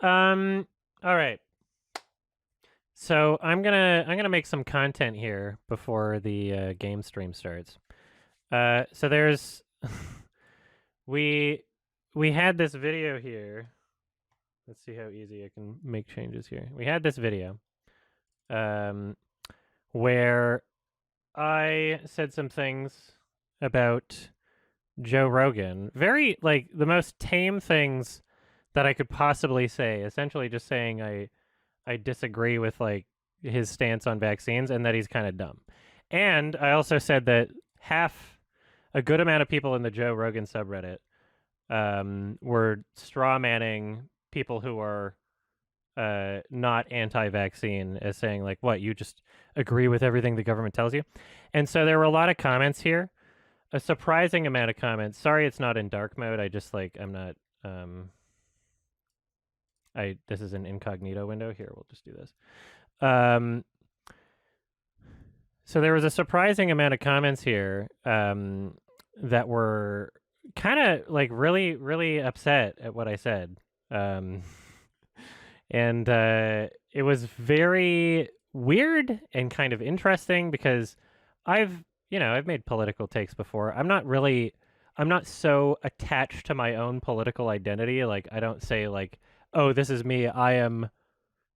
All right. So I'm gonna make some content here before the game stream starts. So there's we we had this video here. Let's see how easy I can make changes here. We had this video um where I said some things about Joe Rogan. Very like the most tame things that I could possibly say. Essentially just saying I disagree with like his stance on vaccines and that he's kind of dumb. And I also said that a good amount of people in the Joe Rogan subreddit were straw manning people who are not anti-vaccine as saying like, what, you just agree with everything the government tells you? And so there were a lot of comments here, a surprising amount of comments. Sorry, it's not in dark mode. I just like I'm not. This is an incognito window here. We'll just do this. So there was a surprising amount of comments here that were kind of like really, really upset at what I said. And it was very weird and kind of interesting because I've made political takes before. I'm not so attached to my own political identity. Like I don't say like, oh, this is me. I am,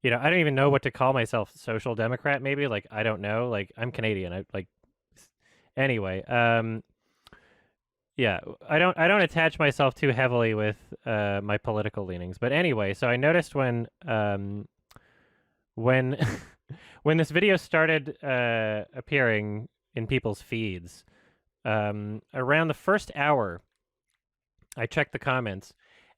I don't even know what to call myself. Social democrat, maybe. Like I don't know. Like I'm Canadian. I like anyway. Yeah, I don't attach myself too heavily with my political leanings. But anyway, so I noticed when when this video started appearing in people's feeds, around the first hour, I checked the comments,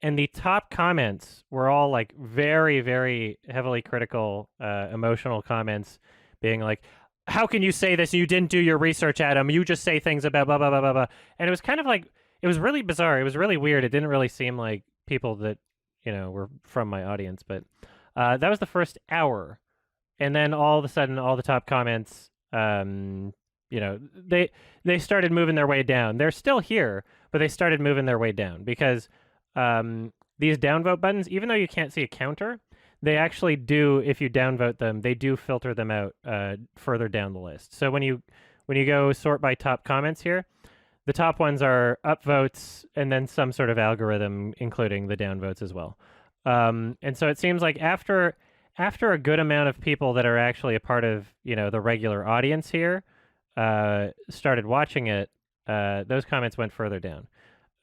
and the top comments were all like very, very heavily critical, emotional comments, being like, "How can you say this? You didn't do your research, Adam. You just say things about blah blah blah blah blah." And it was kind of like it was really bizarre. It was really weird. It didn't really seem like people that were from my audience, but that was the first hour, and then all of a sudden, all the top comments, they started moving their way down. They're still here, but they started moving their way down because these downvote buttons, even though you can't see a counter, they actually do. If you downvote them, they do filter them out further down the list. So when you go sort by top comments here, the top ones are upvotes and then some sort of algorithm, including the downvotes as well. And so it seems like after a good amount of people that are actually a part of the regular audience here started watching it, those comments went further down.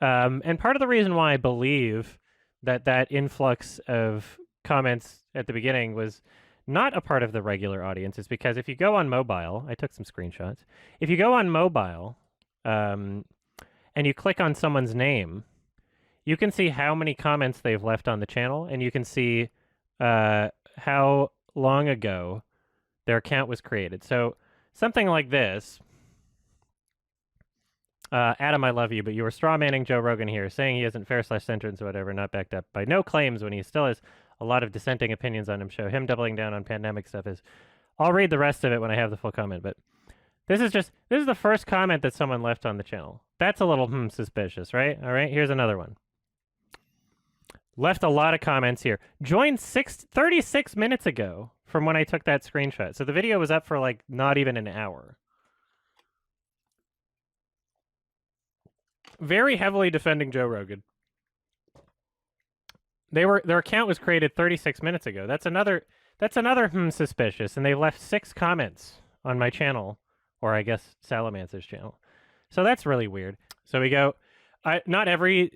And part of the reason why I believe that influx of comments at the beginning was not a part of the regular audience is because if you go on mobile, I took some screenshots. If you go on mobile and you click on someone's name, you can see how many comments they've left on the channel, and you can see how long ago their account was created. So something like this. Adam, I love you, but you were strawmanning Joe Rogan here, saying he isn't fair/sentence or whatever, not backed up by no claims when he still has a lot of dissenting opinions on him. Show him doubling down on pandemic stuff is. I'll read the rest of it when I have the full comment, but this is the first comment that someone left on the channel. That's a little suspicious, right? All right, here's another one. Left a lot of comments here. Joined 36 minutes ago from when I took that screenshot. So the video was up for like not even an hour. Very heavily defending Joe Rogan. Their account was created 36 minutes ago. That's another suspicious. And they left 6 comments on my channel, or I guess Salamance's channel. So that's really weird. So we go. Not every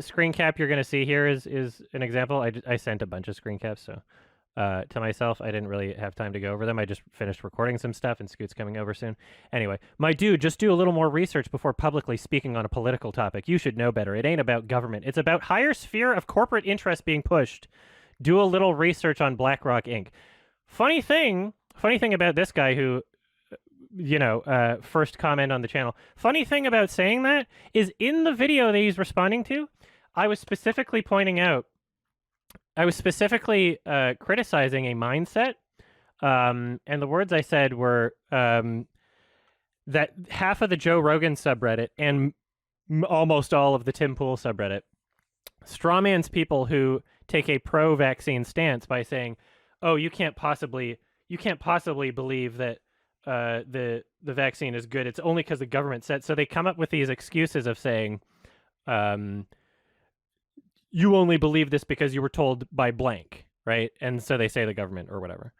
screen cap you're going to see here is an example. I sent a bunch of screen caps, so to myself, I didn't really have time to go over them. I just finished recording some stuff, and Scoot's coming over soon. Anyway, my dude, just do a little more research before publicly speaking on a political topic. You should know better. It ain't about government. It's about higher sphere of corporate interest being pushed. Do a little research on BlackRock Inc. Funny thing about this guy who first comment on the channel. Funny thing about saying that is in the video that he's responding to, I was specifically criticizing a mindset. And the words I said were that half of the Joe Rogan subreddit and almost all of the Tim Pool subreddit strawmans people who take a pro-vaccine stance by saying, "Oh, you can't possibly believe that the vaccine is good. It's only because the government said." So they come up with these excuses of saying, "You only believe this because you were told by blank," right? And so they say the government or whatever.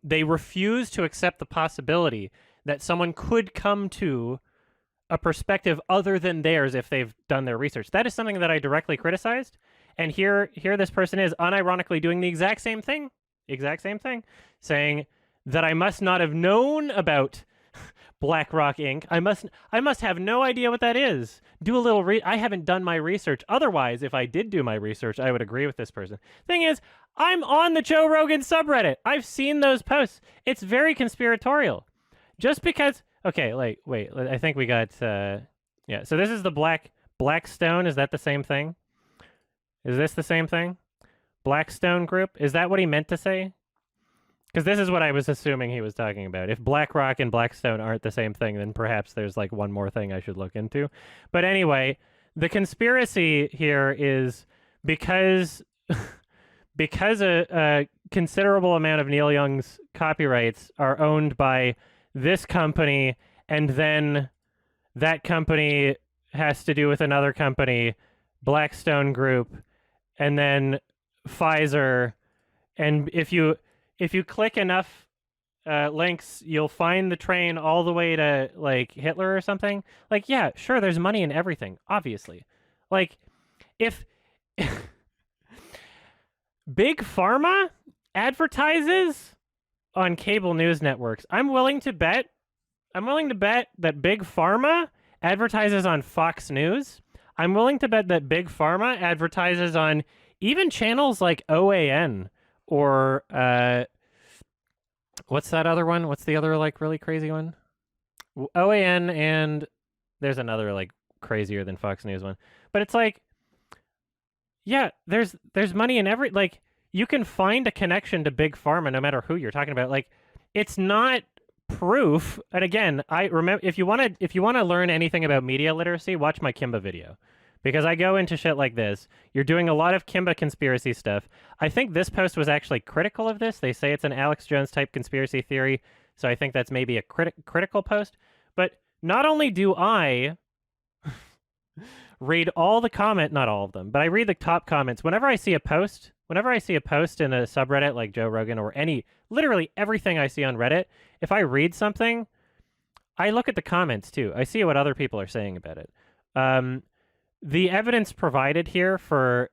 They refuse to accept the possibility that someone could come to a perspective other than theirs if they've done their research. That is something that I directly criticized. And here this person is unironically doing the exact same thing, saying that I must not have known about BlackRock Inc. I must have no idea what that is. Do a little I haven't done my research. Otherwise, if I did do my research, I would agree with this person. Thing is, I'm on the Joe Rogan subreddit. I've seen those posts. It's very conspiratorial. Just because, okay, like, wait, I think we got, yeah. So this is the Blackstone. Is that the same thing? Is this the same thing? Blackstone Group? Is that what he meant to say? Because this is what I was assuming he was talking about. If BlackRock and Blackstone aren't the same thing, then perhaps there's like one more thing I should look into. But anyway, the conspiracy here is because a considerable amount of Neil Young's copyrights are owned by this company, and then that company has to do with another company, Blackstone Group, and then Pfizer. And if you click enough links, you'll find the train all the way to like Hitler or something. Like, yeah, sure, there's money in everything, obviously. Like, if Big Pharma advertises on cable news networks, I'm willing to bet that Big Pharma advertises on Fox News. I'm willing to bet that Big Pharma advertises on even channels like OAN or what's that other one? What's the other like really crazy one? OAN, and there's another like crazier than Fox News one. But it's like, yeah, there's money in every, like, you can find a connection to Big Pharma no matter who you're talking about. Like, it's not proof. And again, I remember, if you want to learn anything about media literacy, watch my Kimba video, because I go into shit like this. You're doing a lot of Kimba conspiracy stuff. I think this post was actually critical of this. They say it's an Alex Jones type conspiracy theory, so I think that's maybe a critical post. But not only do I read all the not all of them, but I read the top comments whenever I see a post in a subreddit like Joe Rogan or literally everything I see on Reddit. If I read something, I look at the comments too. I see what other people are saying about it. The evidence provided here for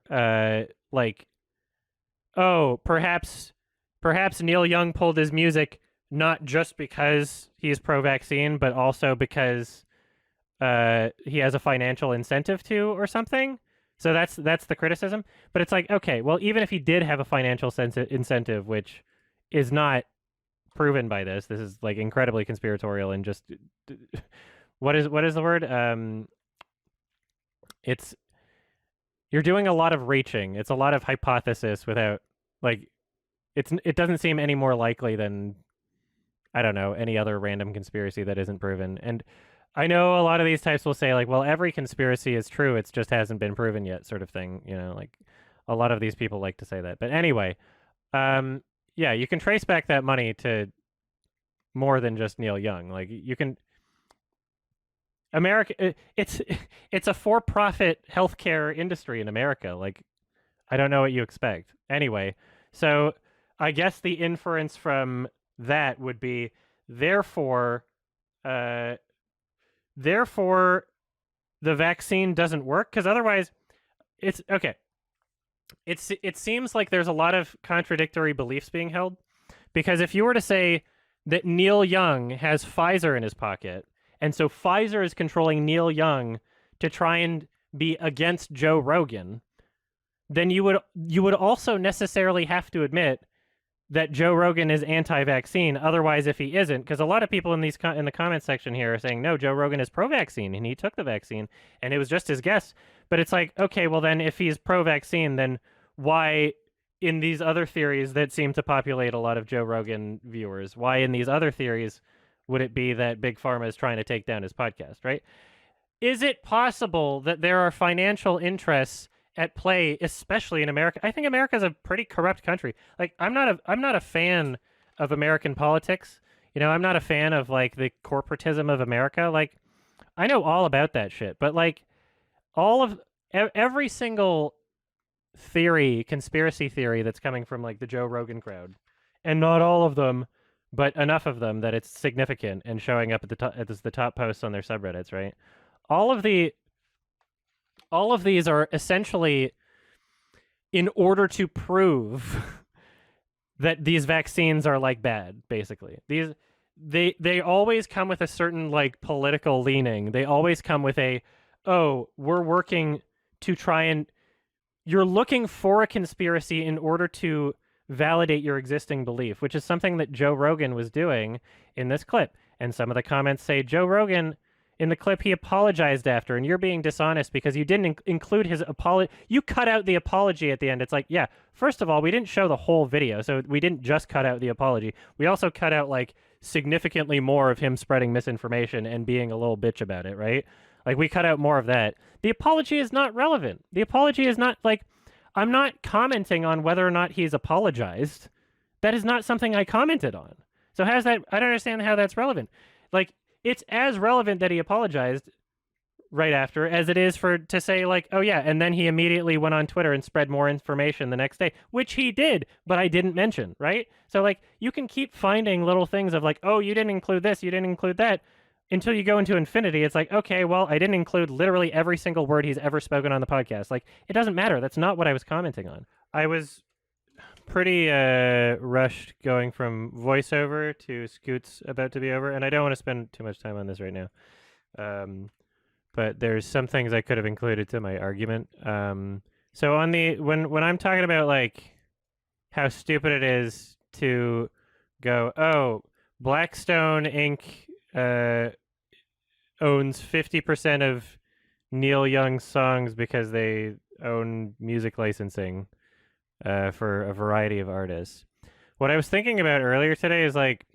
like, oh, perhaps Neil Young pulled his music not just because he's pro-vaccine, but also because he has a financial incentive to, or something. So that's the criticism. But it's like, okay, well, even if he did have a financial incentive, which is not proven by this is like incredibly conspiratorial and just what is the word? It's, you're doing a lot of reaching. It's a lot of hypothesis without, like, it doesn't seem any more likely than, I don't know, any other random conspiracy that isn't proven. And I know a lot of these types will say, like, well, every conspiracy is true, it just hasn't been proven yet, sort of thing. You know, like, a lot of these people like to say that. But anyway, yeah, you can trace back that money to more than just Neil Young. Like, you can... America, it's a for-profit healthcare industry in America. Like, I don't know what you expect. Anyway, so I guess the inference from that would be, therefore the vaccine doesn't work, because otherwise, it's okay. It seems like there's a lot of contradictory beliefs being held, because if you were to say that Neil Young has Pfizer in his pocket, and so Pfizer is controlling Neil Young to try and be against Joe Rogan, then you would also necessarily have to admit that Joe Rogan is anti-vaccine. Otherwise, if he isn't, because a lot of people in the comment section here are saying, no, Joe Rogan is pro-vaccine and he took the vaccine and it was just his guess. But it's like, okay, well then if he's pro-vaccine, then why in these other theories that seem to populate a lot of Joe Rogan viewers, why in these other theories would it be that Big Pharma is trying to take down his podcast, right? Is it possible that there are financial interests at play, especially in America. I think America is a pretty corrupt country. Like I'm not a fan of American politics. You know, I'm not a fan of like the corporatism of America. Like I know all about that shit, but like all of every single theory, conspiracy theory that's coming from like the Joe Rogan crowd, and not all of them, but enough of them that it's significant and showing up at the top as the top posts on their subreddits, right? All of the all of these are essentially in order to prove that these vaccines are like bad, basically. These they always come with a certain like political leaning. They always come with a, oh, we're working to try and you're looking for a conspiracy in order to validate your existing belief, which is something that Joe Rogan was doing in this clip. And some of the comments say, Joe Rogan, in the clip, he apologized after, and you're being dishonest because you didn't include his apology. You cut out the apology at the end. It's like, yeah, first of all, we didn't show the whole video, so we didn't just cut out the apology. We also cut out, like, significantly more of him spreading misinformation and being a little bitch about it, right? Like, we cut out more of that. The apology is not relevant. The apology is not, like, I'm not commenting on whether or not he's apologized. That is not something I commented on. So how's that? I don't understand how that's relevant. Like, it's as relevant that he apologized right after as it is for to say like, oh yeah, and then he immediately went on Twitter and spread more information the next day, which he did, but I didn't mention, right? So like, you can keep finding little things of like, oh, you didn't include this, you didn't include that, until you go into infinity. It's like, okay, well, I didn't include literally every single word he's ever spoken on the podcast. Like, it doesn't matter. That's not what I was commenting on. I was pretty rushed going from voiceover to Scoot's about to be over, and I don't want to spend too much time on this right now. But there's some things I could have included to my argument. So on the when I'm talking about like how stupid it is to go, oh, Blackstone Inc. Owns 50% of Neil Young's songs because they own music licensing for a variety of artists. What I was thinking about earlier today is like,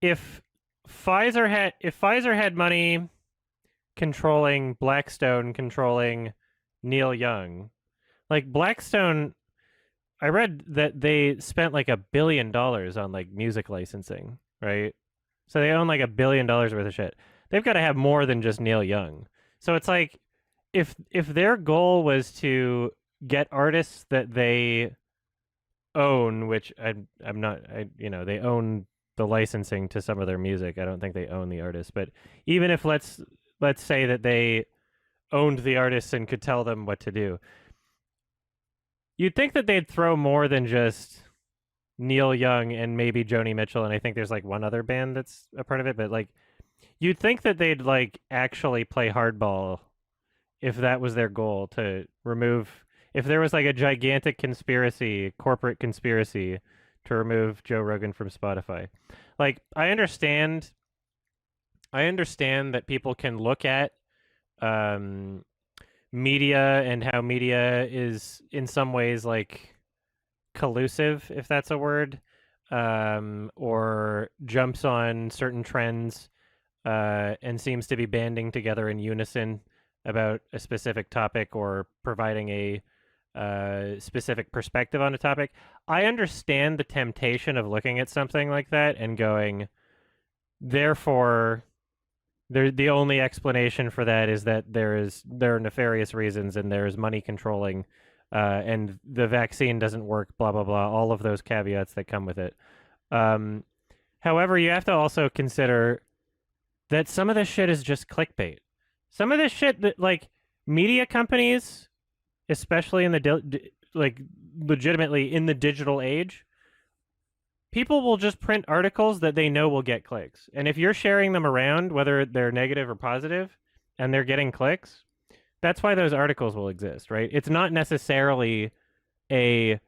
if Pfizer had money controlling Blackstone, controlling Neil Young, like Blackstone, I read that they spent like $1 billion on like music licensing, right? So they own like $1 billion worth of shit. They've got to have more than just Neil Young. So it's like, if their goal was to get artists that they own, which I'm not, they own the licensing to some of their music. I don't think they own the artists, but even if let's say that they owned the artists and could tell them what to do, you'd think that they'd throw more than just Neil Young and maybe Joni Mitchell, and I think there's like one other band that's a part of it, but like you'd think that they'd like actually play hardball if that was their goal, to remove, if there was like a gigantic conspiracy, corporate conspiracy to remove Joe Rogan from Spotify. Like I understand that people can look at media and how media is in some ways like collusive, if that's a word, or jumps on certain trends and seems to be banding together in unison about a specific topic or providing a specific perspective on a topic. I understand the temptation of looking at something like that and going, therefore, the only explanation for that is that there are nefarious reasons and there is money controlling, and the vaccine doesn't work, blah, blah, blah, all of those caveats that come with it. However, you have to also consider that some of this shit is just clickbait. Some of this shit that, like, media companies, especially in the, legitimately in the digital age, people will just print articles that they know will get clicks. And if you're sharing them around, whether they're negative or positive, and they're getting clicks, that's why those articles will exist, right? It's not necessarily a,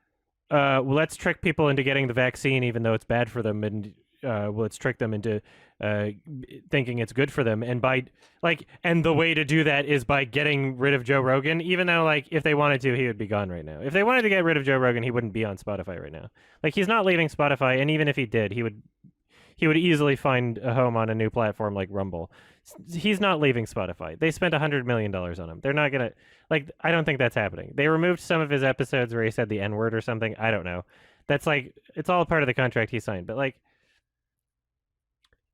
let's trick people into getting the vaccine even though it's bad for them, and let's trick them into thinking it's good for them. And and the way to do that is by getting rid of Joe Rogan, even though, like, if they wanted to, he would be gone right now. If they wanted to get rid of Joe Rogan, he wouldn't be on Spotify right now. Like, he's not leaving Spotify, and even if he did, he he would easily find a home on a new platform like Rumble. He's not leaving Spotify. They spent $100 million on him. They're not gonna like. I don't think that's happening. They removed some of his episodes where he said the N-word or something. I don't know. That's like it's all part of the contract he signed. But like,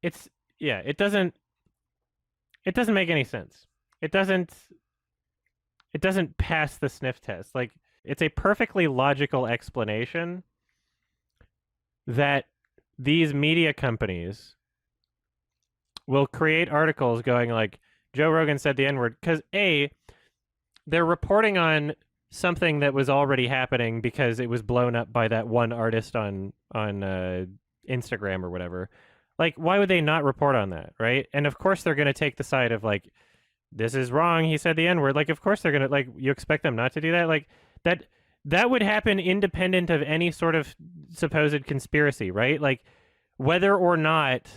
it's yeah. It doesn't make any sense. It doesn't pass the sniff test. Like, it's a perfectly logical explanation that these media companies will create articles going like, Joe Rogan said the N-word, because A, they're reporting on something that was already happening because it was blown up by that one artist on Instagram or whatever. Like, why would they not report on that, right? And of course they're going to take the side of like, this is wrong, he said the N-word. Like, of course they're going to, like, you expect them not to do that? Like, that would happen independent of any sort of supposed conspiracy, right? Like, whether or not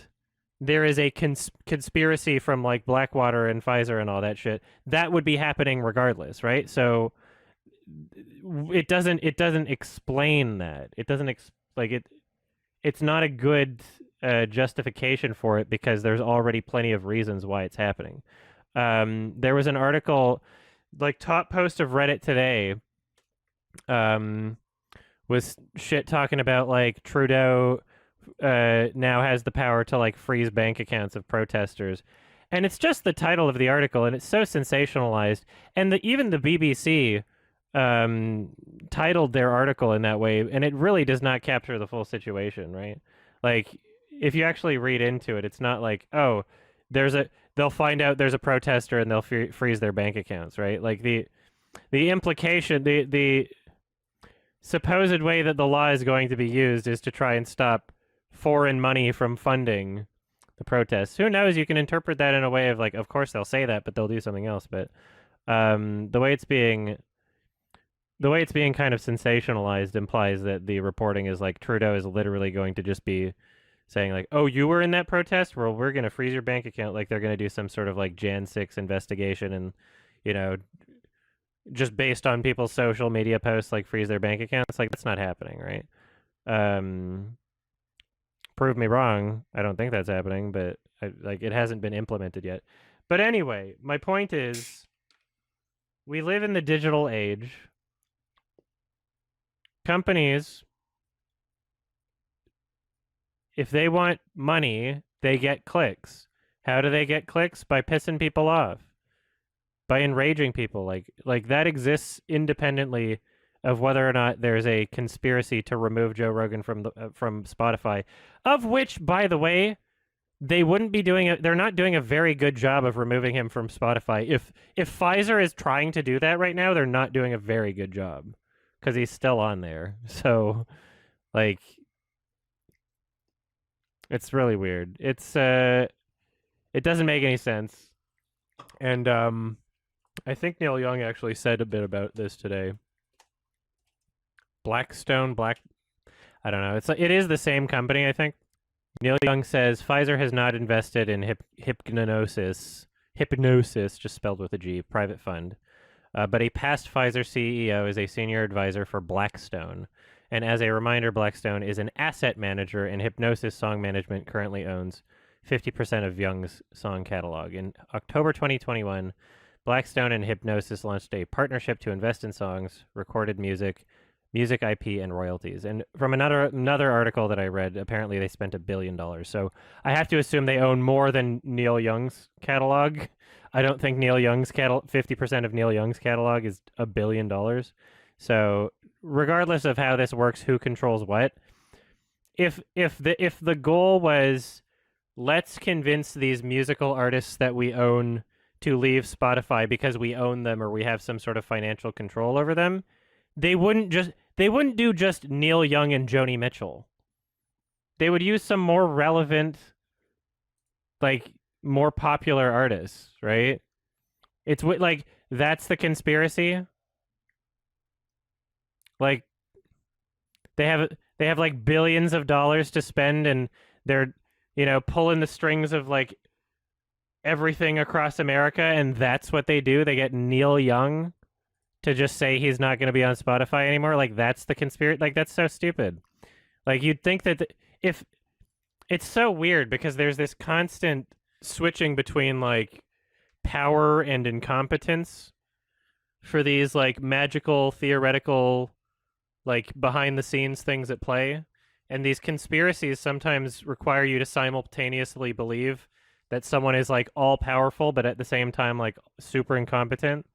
there is a conspiracy from like Blackwater and Pfizer and all that shit, that would be happening regardless, right? So it doesn't explain that. It doesn't it's not a good justification for it because there's already plenty of reasons why it's happening. There was an article, like top post of Reddit today, was shit talking about like Trudeau now has the power to like freeze bank accounts of protesters, and it's just the title of the article, and it's so sensationalized. And even the BBC titled their article in that way, and it really does not capture the full situation, right? Like, if you actually read into it, it's not like, oh, they'll find out there's a protester and they'll freeze their bank accounts, right? Like the implication, the supposed way that the law is going to be used is to try and stop foreign money from funding the protests. Who knows? You can interpret that in a way of like, of course they'll say that, but they'll do something else. But the way it's being kind of sensationalized implies that the reporting is like Trudeau is literally going to just be saying like, oh, you were in that protest? Well, we're going to freeze your bank account. Like they're going to do some sort of like Jan 6 investigation and, you know, just based on people's social media posts, like freeze their bank accounts. Like that's not happening, right? Prove me wrong. I don't think that's happening, but like it hasn't been implemented yet. But anyway, my point is we live in the digital age. Companies, if they want money, they get clicks. How do they get clicks? By pissing people off, by enraging people. Like that exists independently of whether or not there's a conspiracy to remove Joe Rogan from Spotify, of which, by the way, they wouldn't be doing it. They're not doing a very good job of removing him from Spotify. If Pfizer is trying to do that right now, they're not doing a very good job because he's still on there. So, like, it's really weird. It doesn't make any sense. And I think Neil Young actually said a bit about this today. I don't know. It is the same company, I think. Neil Young says Pfizer has not invested in hypnosis, just spelled with a G, private fund. But a past Pfizer CEO is a senior advisor for Blackstone. And as a reminder, Blackstone is an asset manager, and Hypnosis Song Management currently owns 50% of Young's song catalog. In October 2021, Blackstone and Hypnosis launched a partnership to invest in songs, recorded music IP, and royalties. And from another article that I read, apparently they spent $1 billion. So I have to assume they own more than Neil Young's catalog. I don't think 50% of Neil Young's catalog is $1 billion. So regardless of how this works, who controls what, if the goal was let's convince these musical artists that we own to leave Spotify because we own them or we have some sort of financial control over them, they wouldn't do just Neil Young and Joni Mitchell. They would use some more relevant, like, more popular artists, right? It's like, that's the conspiracy. Like, they have like billions of dollars to spend, and they're, you know, pulling the strings of like everything across America, and that's what they do. They get Neil Young to just say he's not going to be on Spotify anymore. Like, that's the conspiracy. Like, that's so stupid. Like, you'd think that if It's so weird because there's this constant switching between like power and incompetence for these like magical, theoretical, like behind the scenes things at play. And these conspiracies sometimes require you to simultaneously believe that someone is like all powerful, but at the same time, like super incompetent.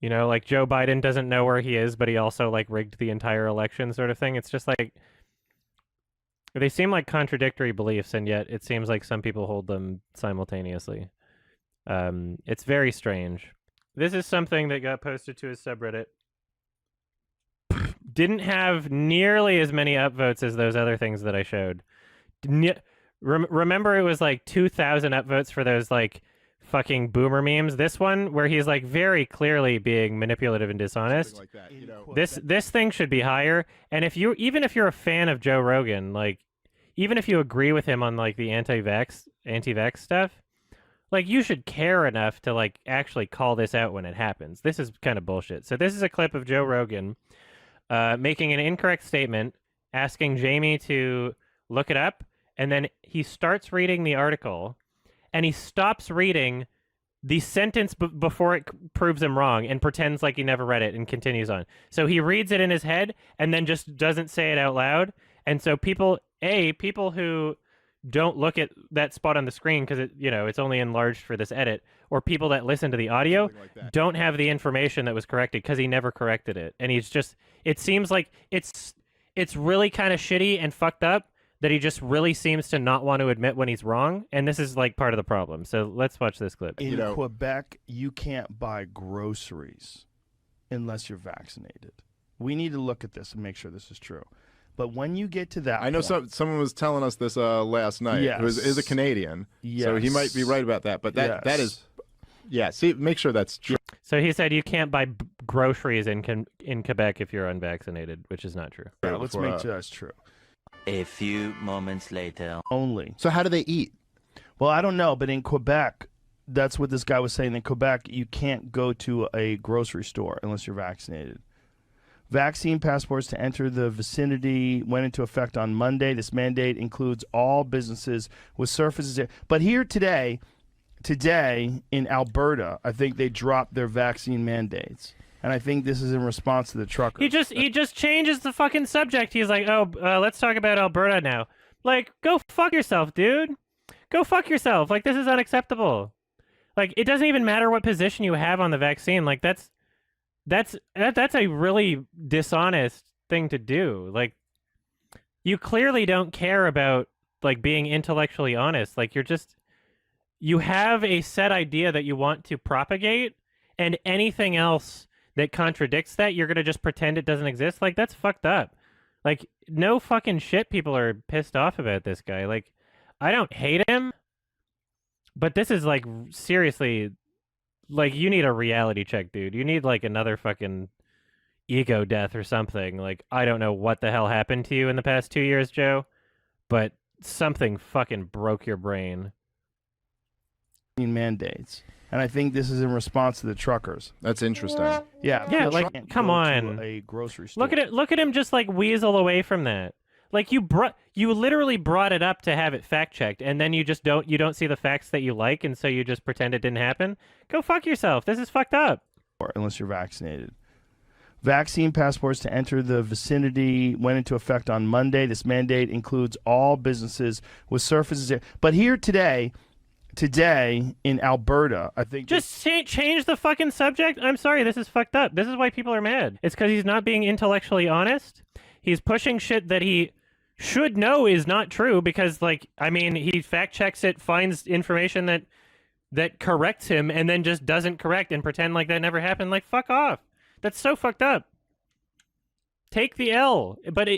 You know, like Joe Biden doesn't know where he is, but he also like rigged the entire election sort of thing. It's just like, they seem like contradictory beliefs, and yet it seems like some people hold them simultaneously. It's very strange. This is something that got posted to his subreddit. Didn't have nearly as many upvotes as those other things that I showed. Remember, it was like 2,000 upvotes for those like fucking boomer memes. This one, where he's like very clearly being manipulative and dishonest. Like that, you know. This thing should be higher. And even if you're a fan of Joe Rogan, like even if you agree with him on like the anti-vax stuff, like you should care enough to like actually call this out when it happens. This is kind of bullshit. So this is a clip of Joe Rogan making an incorrect statement, asking Jamie to look it up, and then he starts reading the article, and he stops reading the sentence before it proves him wrong and pretends like he never read it and continues on. So he reads it in his head and then just doesn't say it out loud. And so people who don't look at that spot on the screen because it's only enlarged for this edit, or people that listen to the audio like don't have the information that was corrected because he never corrected it. And it seems like it's really kind of shitty and fucked up that he just really seems to not want to admit when he's wrong, and this is like part of the problem. So let's watch this clip. In Quebec, you can't buy groceries unless you're vaccinated. We need to look at this and make sure this is true. But when you get to that I know someone was telling us this last night. Yes. It is a Canadian, yes. so he might be right about that. But that is, yeah. See, make sure that's true. So he said you can't buy groceries in Quebec if you're unvaccinated, which is not true. Yeah, let's make sure that's true. A few moments later. Only. So how do they eat? Well, I don't know, but in Quebec, that's what this guy was saying. In Quebec, you can't go to a grocery store unless you're vaccinated. Vaccine passports to enter the vicinity went into effect on Monday. This mandate includes all businesses with surfaces. But here today in Alberta, I think they dropped their vaccine mandates. And I think this is in response to the truckers. He just changes the fucking subject. He's like, let's talk about Alberta now. Like, go fuck yourself, dude. Go fuck yourself. Like, this is unacceptable. Like, it doesn't even matter what position you have on the vaccine. Like, that's a really dishonest thing to do. Like, you clearly don't care about like being intellectually honest. Like, you have a set idea that you want to propagate, and anything else that contradicts that, you're gonna just pretend it doesn't exist. Like, that's fucked up. Like, no fucking shit people are pissed off about this guy. Like, I don't hate him, but this is like seriously, like, you need a reality check, dude. You need like another fucking ego death or something. Like, I don't know what the hell happened to you in the past 2 years, Joe, but something fucking broke your brain. Mandates. And I think this is in response to the truckers. That's interesting. Yeah, like, come on. A grocery store. Look at him just like weasel away from that. Like, you literally brought it up to have it fact checked, and then you don't see the facts that you like, and so you just pretend it didn't happen. Go fuck yourself. This is fucked up. Unless you're vaccinated. Vaccine passports to enter the vicinity went into effect on Monday. This mandate includes all businesses with surfaces. But here today in Alberta, I think just change the fucking subject. I'm sorry, this is fucked up. This is why people are mad. It's because he's not being intellectually honest. He's pushing shit that he should know is not true because, like, I mean, he fact checks it, finds information that corrects him, and then just doesn't correct and pretend like that never happened. Like, fuck off. That's so fucked up. Take the L. But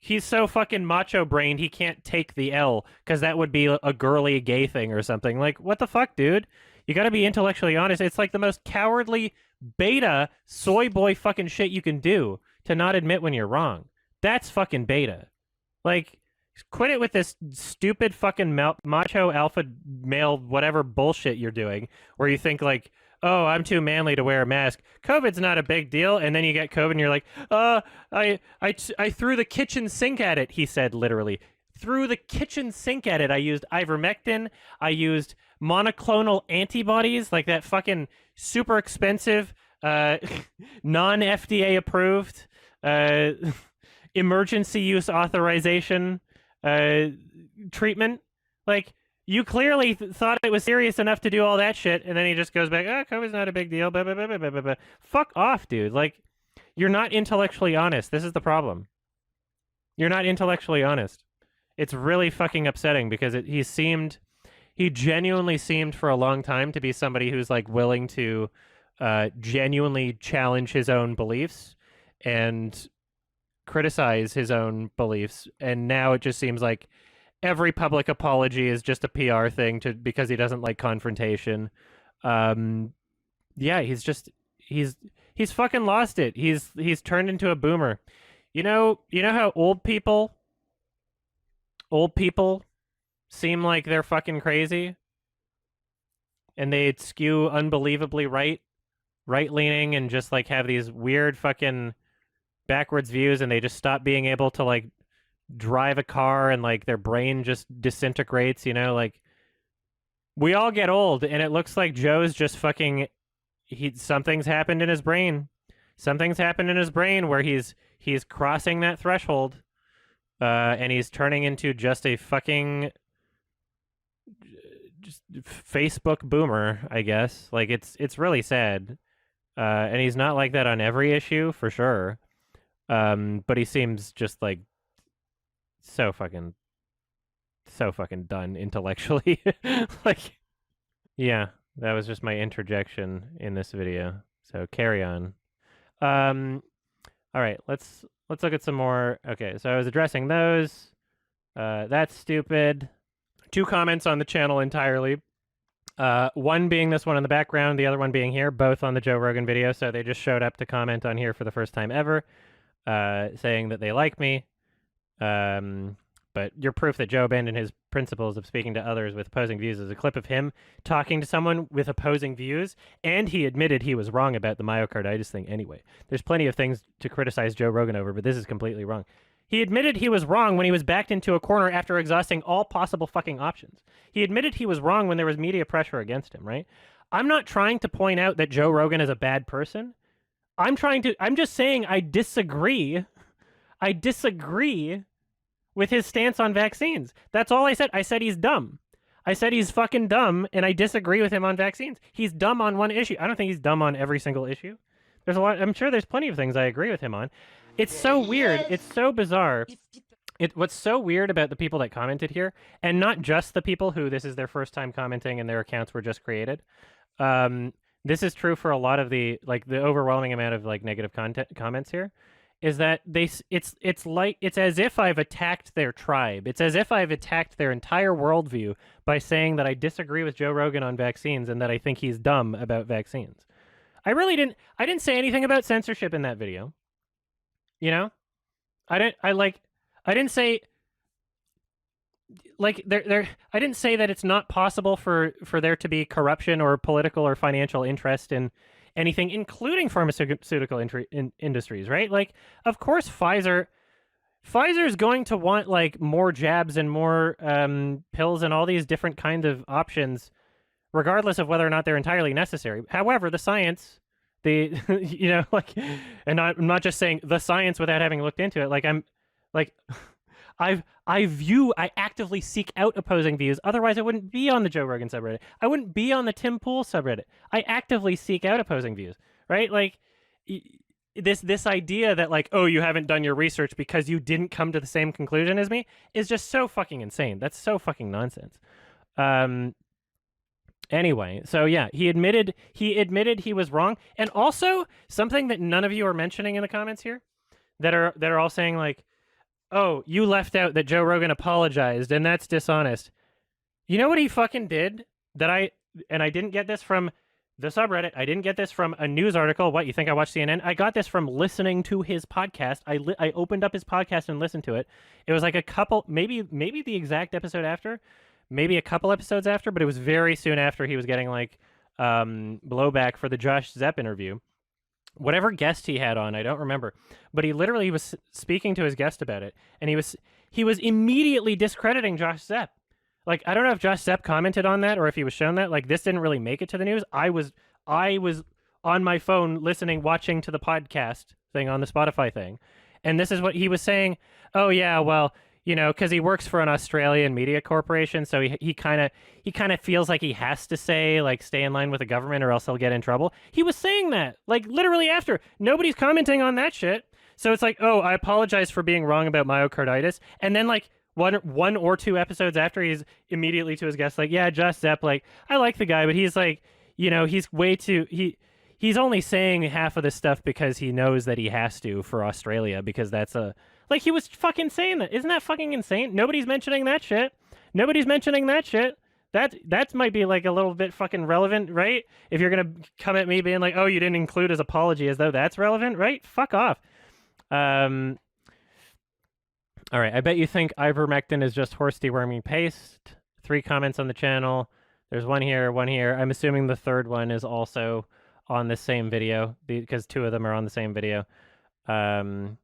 he's so fucking macho-brained, he can't take the L, because that would be a girly gay thing or something. Like, what the fuck, dude? You gotta be intellectually honest. It's like the most cowardly beta soy boy fucking shit you can do to not admit when you're wrong. That's fucking beta. Like, quit it with this stupid fucking macho alpha male whatever bullshit you're doing, where you think like, oh, I'm too manly to wear a mask. COVID's not a big deal. And then you get COVID and you're like, I threw the kitchen sink at it, he said literally. threw the kitchen sink at it. I used ivermectin. I used monoclonal antibodies, like that fucking super expensive, non-FDA approved, emergency use authorization treatment. Like, you clearly thought it was serious enough to do all that shit, and then he just goes back, oh, COVID's not a big deal. Blah, blah, blah, blah, blah, blah. Fuck off, dude. Like, you're not intellectually honest. This is the problem. You're not intellectually honest. It's really fucking upsetting because he genuinely seemed for a long time to be somebody who's like willing to genuinely challenge his own beliefs and criticize his own beliefs. And now it just seems like every public apology is just a PR thing because he doesn't like confrontation. Yeah, he's fucking lost it. He's turned into a boomer. You know how old people seem like they're fucking crazy and they skew unbelievably right-leaning and just like have these weird fucking backwards views, and they just stop being able to like drive a car and like their brain just disintegrates, like we all get old, and it looks like Joe's just fucking something's happened in his brain. Something's happened in his brain where he's crossing that threshold, and he's turning into just a fucking just Facebook boomer, I guess. Like it's really sad, and he's not like that on every issue for sure. But he seems just like so fucking done intellectually. Like, yeah, that was just my interjection in this video. So carry on. All right, let's look at some more. Okay, so I was addressing those. That's stupid. 2 comments on the channel entirely. One being this one in the background, the other one being here, both on the Joe Rogan video. So they just showed up to comment on here for the first time ever, saying that they like me. But your proof that Joe abandoned his principles of speaking to others with opposing views is a clip of him talking to someone with opposing views, and he admitted he was wrong about the myocarditis thing anyway. There's plenty of things to criticize Joe Rogan over, but this is completely wrong. He admitted he was wrong when he was backed into a corner after exhausting all possible fucking options. He admitted he was wrong when there was media pressure against him, right? I'm not trying to point out that Joe Rogan is a bad person. I'm just saying I disagree. I disagree with his stance on vaccines. That's all I said. I said he's dumb. I said he's fucking dumb, and I disagree with him on vaccines. He's dumb on one issue. I don't think he's dumb on every single issue. There's a lot. I'm sure there's plenty of things I agree with him on. It's so weird. It's so bizarre. What's so weird about the people that commented here, and not just the people who this is their first time commenting and their accounts were just created. This is true for a lot of the overwhelming amount of like negative comments here. Is that it's as if I've attacked their tribe. It's as if I've attacked their entire worldview by saying that I disagree with Joe Rogan on vaccines and that I think he's dumb about vaccines. I didn't say anything about censorship in that video. I didn't say like I didn't say that it's not possible for there to be corruption or political or financial interest in anything, including pharmaceutical industries, right? Like, of course, Pfizer's going to want like more jabs and more pills and all these different kinds of options, regardless of whether or not they're entirely necessary. However, the science, and I'm not just saying the science without having looked into it. Like I actively seek out opposing views. Otherwise, I wouldn't be on the Joe Rogan subreddit. I wouldn't be on the Tim Pool subreddit. I actively seek out opposing views, right? Like this idea that like, oh, you haven't done your research because you didn't come to the same conclusion as me is just so fucking insane. That's so fucking nonsense. Anyway, so yeah, he admitted he was wrong, and also something that none of you are mentioning in the comments here, that are all saying like, oh, you left out that Joe Rogan apologized, and that's dishonest. You know what he fucking did? I didn't get this from the subreddit. I didn't get this from a news article. What, you think I watched CNN? I got this from listening to his podcast. I opened up his podcast and listened to it. It was like a couple, maybe the exact episode after, maybe a couple episodes after, but it was very soon after he was getting like blowback for the Josh Zepp interview. Whatever guest he had on, I don't remember, but he was speaking to his guest about it, and he was immediately discrediting Josh Zepp. Like, I don't know if Josh Zepp commented on that or if he was shown that. Like, this didn't really make it to the news. I was on my phone listening, watching to the podcast thing on the Spotify thing. And this is what he was saying. Oh, yeah, well, you know, because he works for an Australian media corporation, so he kind of feels like he has to say, like, stay in line with the government or else he'll get in trouble. He was saying that, like, literally after. Nobody's commenting on that shit. So it's like, oh, I apologize for being wrong about myocarditis. And then, like, one or two episodes after, he's immediately to his guests like, yeah, Josh Zepp, like, I like the guy, but he's like, you know, he's way too, he's only saying half of this stuff because he knows that he has to for Australia, because that's a, like, he was fucking saying that. Isn't that fucking insane? Nobody's mentioning that shit. Nobody's mentioning that shit. That might be, like, a little bit fucking relevant, right? If you're gonna come at me being like, oh, you didn't include his apology, as though that's relevant, right? Fuck off. All right, I bet you think ivermectin is just horse deworming paste. 3 comments on the channel. There's one here, one here. I'm assuming the third one is also on the same video, because 2 of them are on the same video. Calling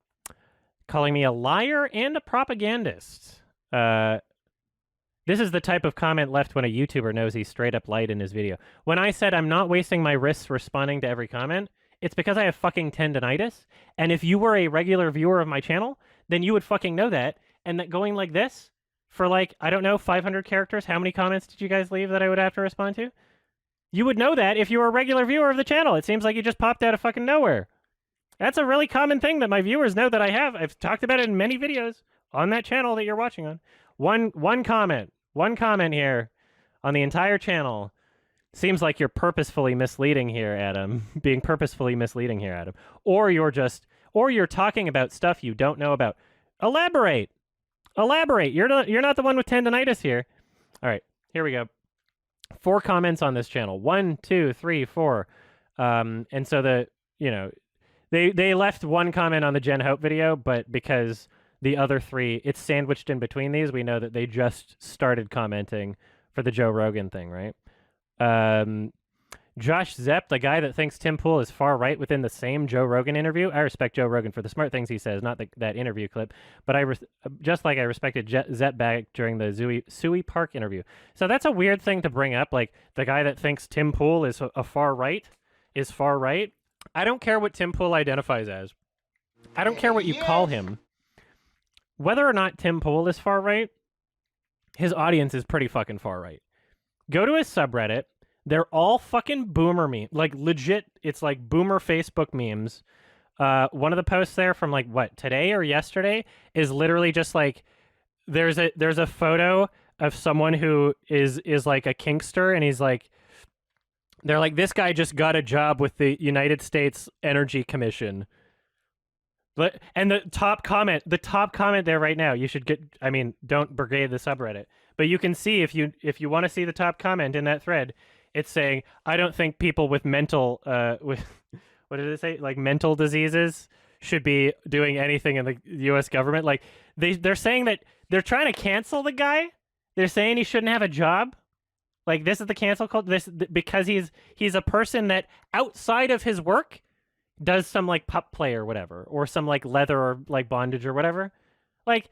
me a liar and a propagandist. This is the type of comment left when a YouTuber knows he's straight up lied in his video. When I said I'm not wasting my wrists responding to every comment, it's because I have fucking tendonitis. And if you were a regular viewer of my channel, then you would fucking know that. And that going like this for, like, I don't know, 500 characters, how many comments did you guys leave that I would have to respond to? You would know that if you were a regular viewer of the channel. It seems like you just popped out of fucking nowhere. That's a really common thing that my viewers know that I have. I've talked about it in many videos on that channel that you're watching on. One comment here on the entire channel. Seems like you're purposefully misleading here, Adam. Being purposefully misleading here, Adam. Or you're talking about stuff you don't know about. Elaborate. You're not the one with tendonitis here. All right, here we go. 4 comments on this channel. 1, 2, 3, 4. And so they left 1 comment on the Jen Hope video, but because the other 3, it's sandwiched in between these, we know that they just started commenting for the Joe Rogan thing, right? Josh Zepp, the guy that thinks Tim Pool is far right within the same Joe Rogan interview. I respect Joe Rogan for the smart things he says, not that interview clip, but just like I respected Zepp back during the Suey Park interview. So that's a weird thing to bring up, like the guy that thinks Tim Pool is far right. I don't care what Tim Pool identifies as. I don't care what you call him. Whether or not Tim Pool is far right, his audience is pretty fucking far right. Go to his subreddit. They're all fucking boomer memes. Like, legit, it's like boomer Facebook memes. One of the posts there from, like, what, today or yesterday is literally just like, there's a photo of someone who is like a kinkster, and he's like, they're like, this guy just got a job with the United States Energy Commission. And the top comment there right now, you should don't brigade the subreddit, but you can see if you want to see the top comment in that thread, it's saying, I don't think people with mental, with, what did it say? Like mental diseases should be doing anything in the U.S. government. Like they're saying that they're trying to cancel the guy. They're saying he shouldn't have a job. Like, this is the cancel culture, because he's a person that outside of his work does some, like, pup play or whatever, or some, like, leather or, like, bondage or whatever. Like,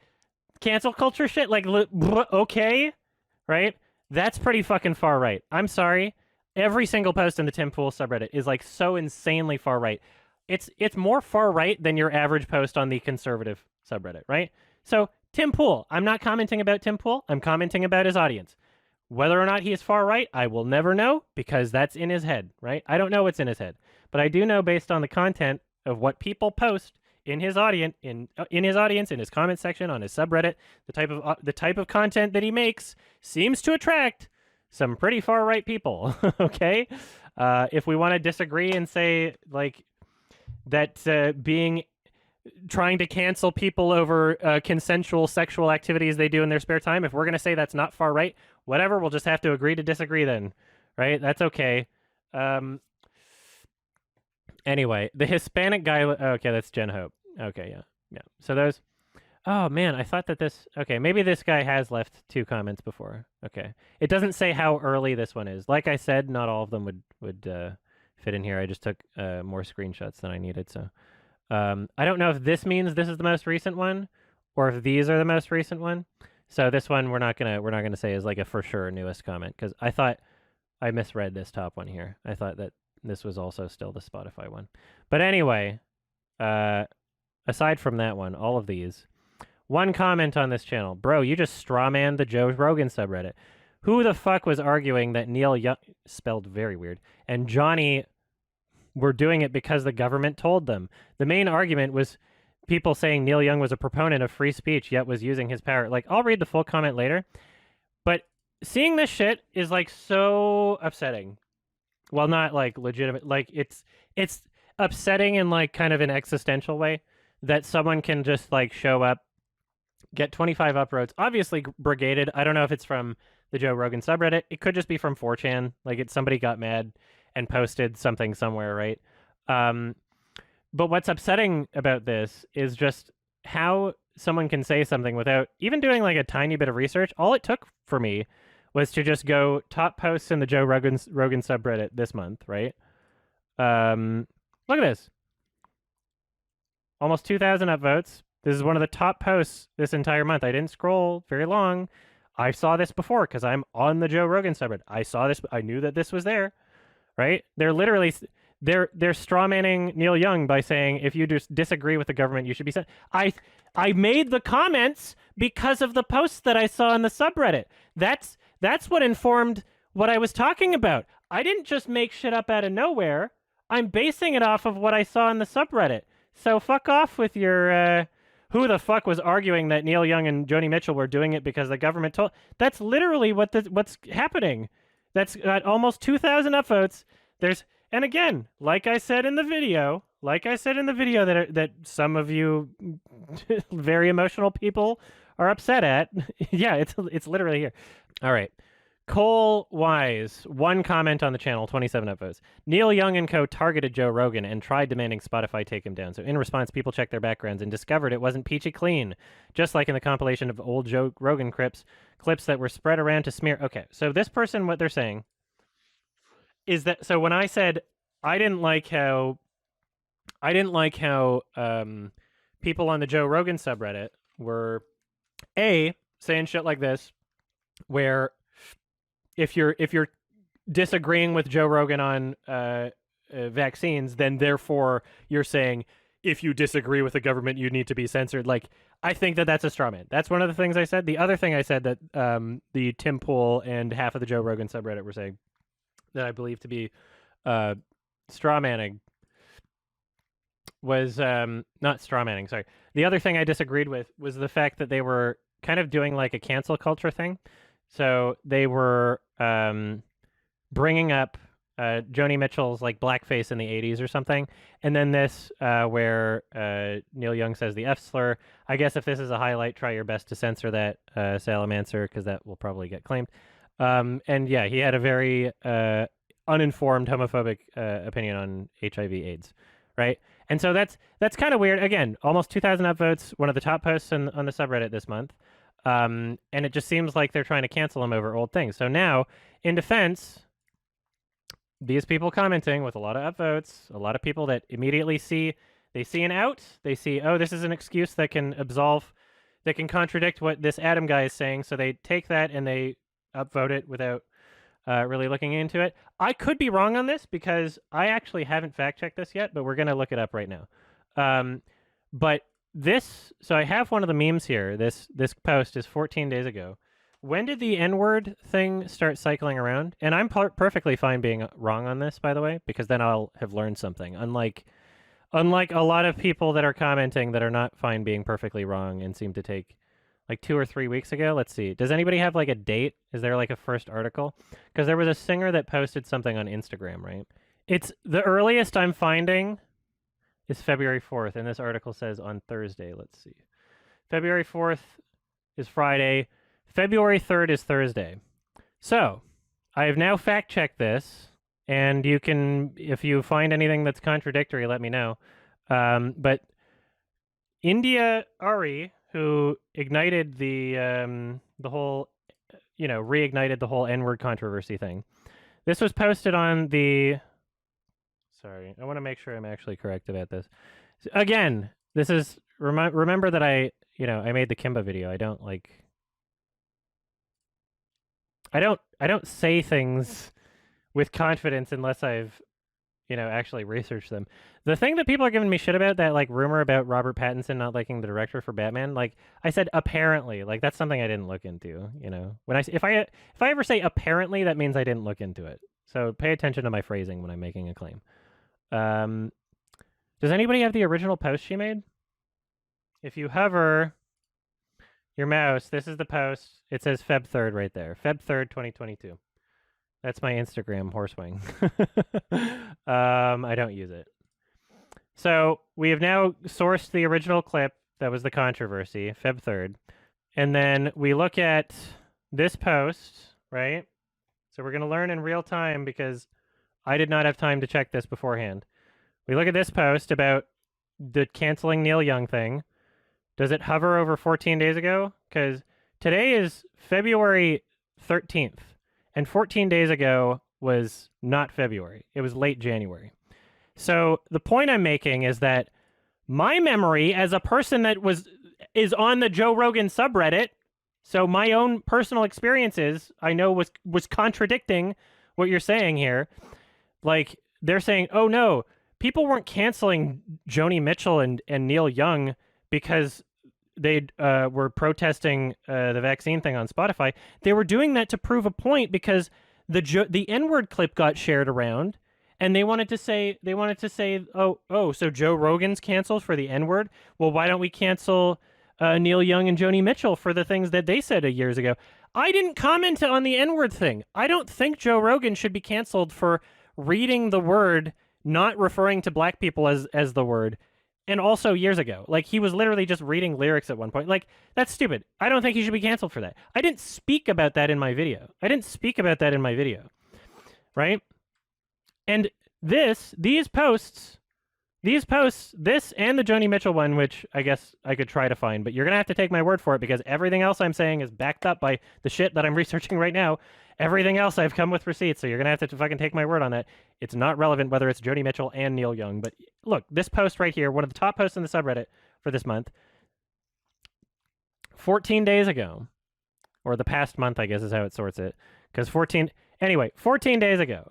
cancel culture shit, like, okay, right? That's pretty fucking far right. I'm sorry. Every single post in the Tim Pool subreddit is, like, so insanely far right. It's more far right than your average post on the conservative subreddit, right? So, Tim Pool, I'm not commenting about Tim Pool. I'm commenting about his audience. Whether or not he is far right, I will never know, because that's in his head, right? I don't know what's in his head. But I do know, based on the content of what people post in his audience, in his comment section, on his subreddit, the type of content that he makes seems to attract some pretty far right people. Okay, if we want to disagree and say, like, that trying to cancel people over consensual sexual activities they do in their spare time, if we're going to say that's not far right, whatever, we'll just have to agree to disagree then, right? That's okay. Anyway, the Hispanic guy, okay, that's Jen Hope. Okay, yeah. So those, oh man, I thought that okay, maybe this guy has left 2 comments before. Okay. It doesn't say how early this one is. Like I said, not all of them would fit in here. I just took more screenshots than I needed, so. I don't know if this means this is the most recent one, or if these are the most recent one. So this one we're not gonna say is like a for sure newest comment, because I thought I misread this top one here. I thought that this was also still the Spotify one. But anyway, aside from that one, all of these. One comment on this channel. Bro, you just strawmanned the Joe Rogan subreddit. Who the fuck was arguing that Neil Young, spelled very weird, and Johnny were doing it because the government told them? The main argument was people saying Neil Young was a proponent of free speech, yet was using his power. Like, I'll read the full comment later, but seeing this shit is like so upsetting. Well, not like legitimate, like it's upsetting in like kind of an existential way that someone can just like show up, get 25 upvotes, obviously brigaded. I don't know if it's from the Joe Rogan subreddit. It could just be from 4chan. Like somebody got mad and posted something somewhere, right? But what's upsetting about this is just how someone can say something without even doing like a tiny bit of research. All it took for me was to just go top posts in the Joe Rogan subreddit this month, right? Look at this. Almost 2,000 upvotes. This is one of the top posts this entire month. I didn't scroll very long. I saw this before because I'm on the Joe Rogan subreddit. I saw this. I knew that this was there, right? They're literally they're strawmanning Neil Young by saying if you just disagree with the government, you should be sent. I made the comments because of the posts that I saw in the subreddit. That's what informed what I was talking about. I didn't just make shit up out of nowhere. I'm basing it off of what I saw in the subreddit. So fuck off with your who the fuck was arguing that Neil Young and Joni Mitchell were doing it because the government told. That's literally what's happening. That's got almost 2,000 upvotes. And again, like I said in the video that some of you very emotional people are upset at. Yeah, it's literally here. All right. Cole Wise, one comment on the channel, 27 upvotes. Neil Young and co. targeted Joe Rogan and tried demanding Spotify take him down. So in response, people checked their backgrounds and discovered it wasn't peachy clean, just like in the compilation of old Joe Rogan clips that were spread around to smear. Okay, so this person, what they're saying is that, so when I said I didn't like how people on the Joe Rogan subreddit were saying shit like this, where if you're disagreeing with Joe Rogan on vaccines, then therefore you're saying if you disagree with the government, you need to be censored. Like, I think that's a straw man. That's one of the things I said. The other thing I said that the Tim Pool and half of the Joe Rogan subreddit were saying that I believe to be straw manning was not straw manning. Sorry. The other thing I disagreed with was the fact that they were kind of doing like a cancel culture thing. So they were bringing up Joni Mitchell's like blackface in the 80s or something. And then this where Neil Young says the F slur. I guess if this is a highlight, try your best to censor that, Salamancer, because that will probably get claimed. And yeah, he had a very uninformed homophobic opinion on HIV/AIDS, right? And so that's kind of weird. Again, almost 2,000 upvotes, one of the top posts on the subreddit this month. And it just seems like they're trying to cancel him over old things. So now, in defense, these people commenting with a lot of upvotes, a lot of people that immediately see an out. They see, oh, this is an excuse that can contradict what this Adam guy is saying. So they take that and they upvote it without really looking into it. I could be wrong on this because I actually haven't fact-checked this yet, but we're going to look it up right now. So I have one of the memes here. This post is 14 days ago. When did the N-word thing start cycling around? And I'm perfectly fine being wrong on this, by the way, because then I'll have learned something. Unlike a lot of people that are commenting that are not fine being perfectly wrong and seem to take like 2 or 3 weeks ago. Let's see. Does anybody have like a date? Is there like a first article? Because there was a singer that posted something on Instagram, right? It's the earliest I'm finding is February 4th, and this article says on Thursday. Let's see. February 4th is Friday. February 3rd is Thursday. So, I have now fact-checked this, and you can, if you find anything that's contradictory, let me know. But India Ari, who ignited the whole, reignited the whole N-word controversy thing, this was posted on the... I want to make sure I'm actually correct about this. Again, this is remember that I you know, I made the Kimba video. I don't like. I don't say things with confidence unless I've, you know, actually researched them. The thing that people are giving me shit about, that like rumor about Robert Pattinson not liking the director for Batman, like I said apparently, like that's something I didn't look into, you know. When if I ever say apparently, that means I didn't look into it. So pay attention to my phrasing when I'm making a claim. Does anybody have the original post she made? If you hover your mouse, this is the post. It says Feb 3rd right there. Feb 3rd, 2022. That's my Instagram horsewing. I don't use it. So we have now sourced the original clip that was the controversy, Feb 3rd. And then we look at this post, right? So we're going to learn in real time because I did not have time to check this beforehand. We look at this post about the canceling Neil Young thing. Does it hover over 14 days ago? Because today is February 13th. And 14 days ago was not February. It was late January. So the point I'm making is that my memory as a person that is on the Joe Rogan subreddit, so my own personal experiences, I know was contradicting what you're saying here. Like, they're saying, oh no, people weren't canceling Joni Mitchell and Neil Young because they were protesting the vaccine thing on Spotify. They were doing that to prove a point because the N-word clip got shared around, and they wanted to say, oh, so Joe Rogan's canceled for the N-word? Well, why don't we cancel Neil Young and Joni Mitchell for the things that they said years ago? I didn't comment on the N-word thing. I don't think Joe Rogan should be canceled for reading the word, not referring to black people as the word. And also years ago, like he was literally just reading lyrics at one point. Like, that's stupid. I don't think he should be canceled for that. I didn't speak about that in my video. Right? And these posts, this and the Joni Mitchell one, which I guess I could try to find, but you're going to have to take my word for it because everything else I'm saying is backed up by the shit that I'm researching right now. Everything else I've come with receipts, so you're going to have to fucking take my word on that. It's not relevant whether it's Joni Mitchell and Neil Young, but look, this post right here, one of the top posts in the subreddit for this month, 14 days ago, or the past month, I guess is how it sorts it, because 14 days ago,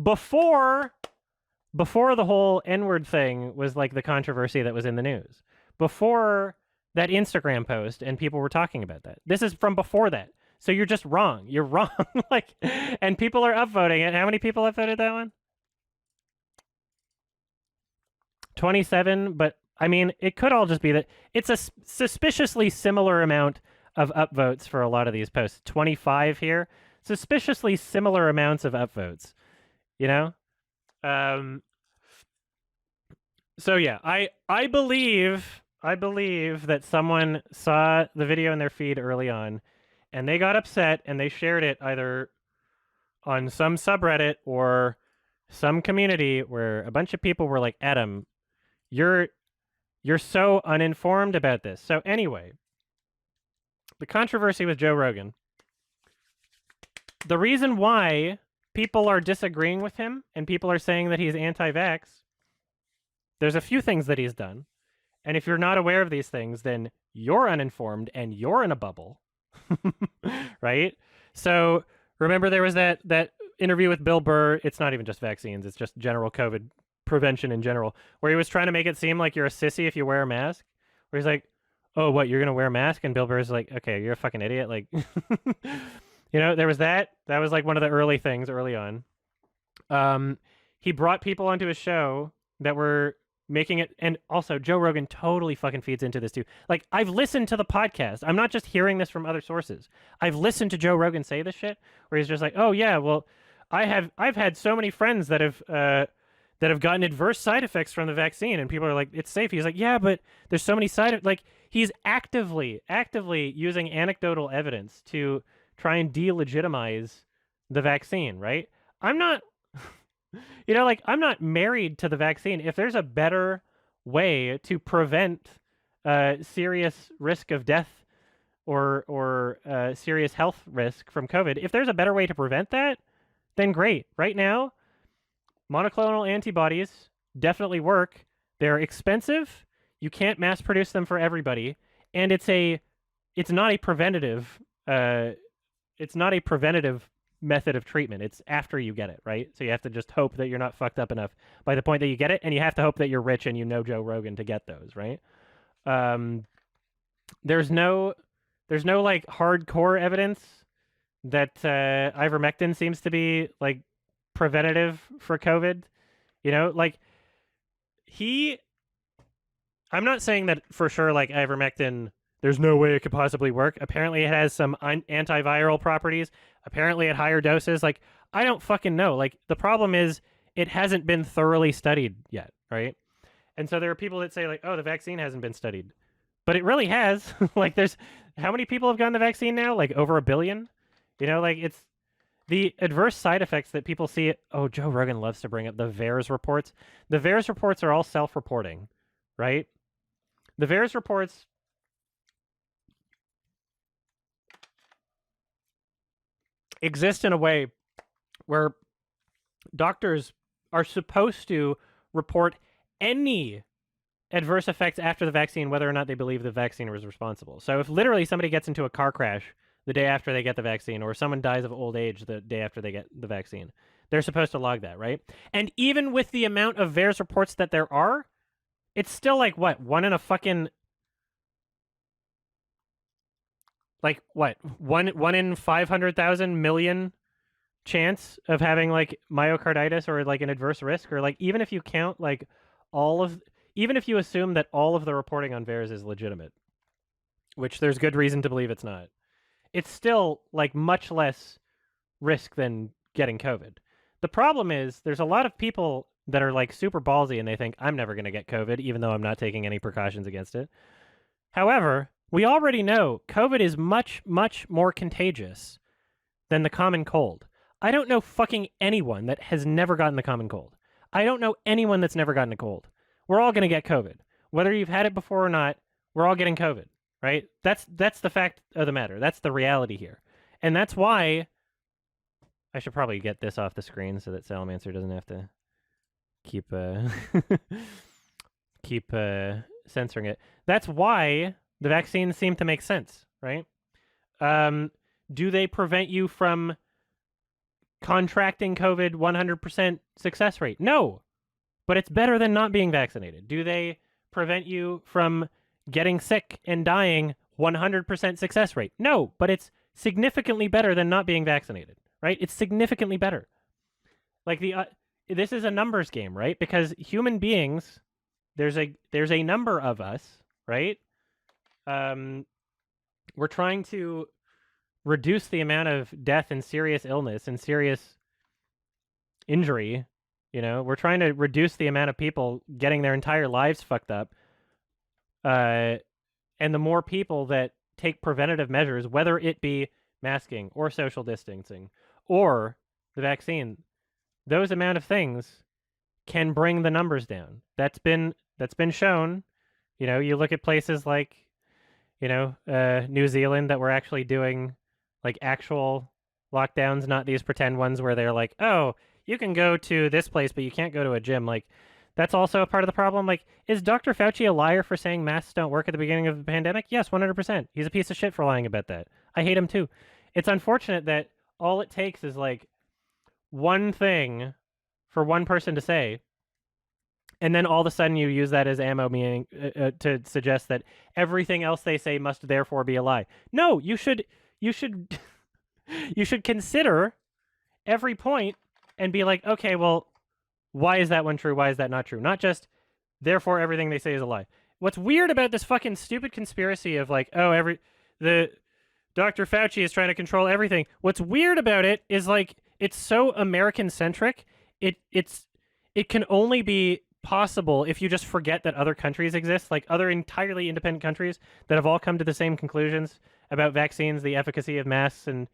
before the whole N-word thing was like the controversy that was in the news, before that Instagram post and people were talking about that. This is from before that. So you're just wrong. You're wrong. Like, and people are upvoting it. How many people upvoted that one? 27, but I mean, it could all just be that it's a suspiciously similar amount of upvotes for a lot of these posts. 25 here. Suspiciously similar amounts of upvotes, you know? So yeah, I believe that someone saw the video in their feed early on, and they got upset and they shared it either on some subreddit or some community where a bunch of people were like, Adam, you're so uninformed about this. So anyway, the controversy with Joe Rogan. The reason why people are disagreeing with him and people are saying that he's anti-vax, there's a few things that he's done. And if you're not aware of these things, then you're uninformed and you're in a bubble. Right? So remember there was that interview with Bill Burr. It's not even just vaccines. It's just general COVID prevention in general, where he was trying to make it seem like you're a sissy if you wear a mask. Where he's like, oh, what, you're going to wear a mask? And Bill Burr's like, okay, you're a fucking idiot. Like, you know, there was that. That was like one of the early things early on. He brought people onto his show that were making it, and also Joe Rogan totally fucking feeds into this too. Like, I've listened to the podcast. I'm not just hearing this from other sources. I've listened to Joe Rogan say this shit, where he's just like, oh yeah, well, I've had so many friends that have gotten adverse side effects from the vaccine, and people are like, it's safe. He's like, yeah, but there's so many like, he's actively using anecdotal evidence to try and delegitimize the vaccine, right? I'm not, you know, like, I'm not married to the vaccine. If there's a better way to prevent serious risk of death or serious health risk from COVID, if there's a better way to prevent that, then great. Right now, monoclonal antibodies definitely work. They're expensive. You can't mass produce them for everybody. and it's not a preventative method of treatment. It's after you get it, right? So you have to just hope that you're not fucked up enough by the point that you get it, and you have to hope that you're rich and you know Joe Rogan to get those, right? There's no like hardcore evidence that ivermectin seems to be like preventative for COVID. You know, like I'm not saying that for sure, like ivermectin, there's no way it could possibly work. Apparently it has some antiviral properties. Apparently at higher doses. Like, I don't fucking know. Like, the problem is it hasn't been thoroughly studied yet, right? And so there are people that say, like, oh, the vaccine hasn't been studied. But it really has. Like, how many people have gotten the vaccine now? Like, over 1 billion? You know, like, it's the adverse side effects that people see. Oh, Joe Rogan loves to bring up the VAERS reports. The VAERS reports are all self-reporting, right? The VAERS reports exist in a way where doctors are supposed to report any adverse effects after the vaccine, whether or not they believe the vaccine was responsible. So if literally somebody gets into a car crash the day after they get the vaccine, or someone dies of old age the day after they get the vaccine, they're supposed to log that, right? And even with the amount of VAERS reports that there are, it's still like, what, one in 500,000 million chance of having like myocarditis or like an adverse risk, or like even if you count like even if you assume that all of the reporting on VAERS is legitimate, which there's good reason to believe it's not, it's still like much less risk than getting COVID. The problem is there's a lot of people that are like super ballsy and they think I'm never going to get COVID, even though I'm not taking any precautions against it. However, we already know COVID is much, much more contagious than the common cold. I don't know fucking anyone that has never gotten the common cold. I don't know anyone that's never gotten a cold. We're all going to get COVID. Whether you've had it before or not, we're all getting COVID, right? That's the fact of the matter. That's the reality here. And that's why I should probably get this off the screen so that Salamancer doesn't have to keep keep censoring it. That's why the vaccines seem to make sense, right? Do they prevent you from contracting COVID 100% success rate? No, but it's better than not being vaccinated. Do they prevent you from getting sick and dying 100% success rate? No, but it's significantly better than not being vaccinated, right? It's significantly better. Like this is a numbers game, right? Because human beings, there's a number of us, right? We're trying to reduce the amount of death and serious illness and serious injury. You know, we're trying to reduce the amount of people getting their entire lives fucked up. And the more people that take preventative measures, whether it be masking or social distancing or the vaccine, those amount of things can bring the numbers down. That's been shown. You know, you look at places like, you know, New Zealand that were actually doing like actual lockdowns, not these pretend ones where they're like, oh, you can go to this place, but you can't go to a gym. Like, that's also a part of the problem. Like, is Dr. Fauci a liar for saying masks don't work at the beginning of the pandemic? Yes, 100%. He's a piece of shit for lying about that. I hate him too. It's unfortunate that all it takes is like one thing for one person to say, and then all of a sudden you use that as ammo, meaning to suggest that everything else they say must therefore be a lie. No, you should you should consider every point and be like, okay, well, why is that one true? Why is that not true? Not just, therefore everything they say is a lie. What's weird about this fucking stupid conspiracy of like, oh, the Dr. Fauci is trying to control everything. What's weird about it is like, it's so American-centric. It can only be possible if you just forget that other countries exist, like other entirely independent countries that have all come to the same conclusions about vaccines, the efficacy of masks, and,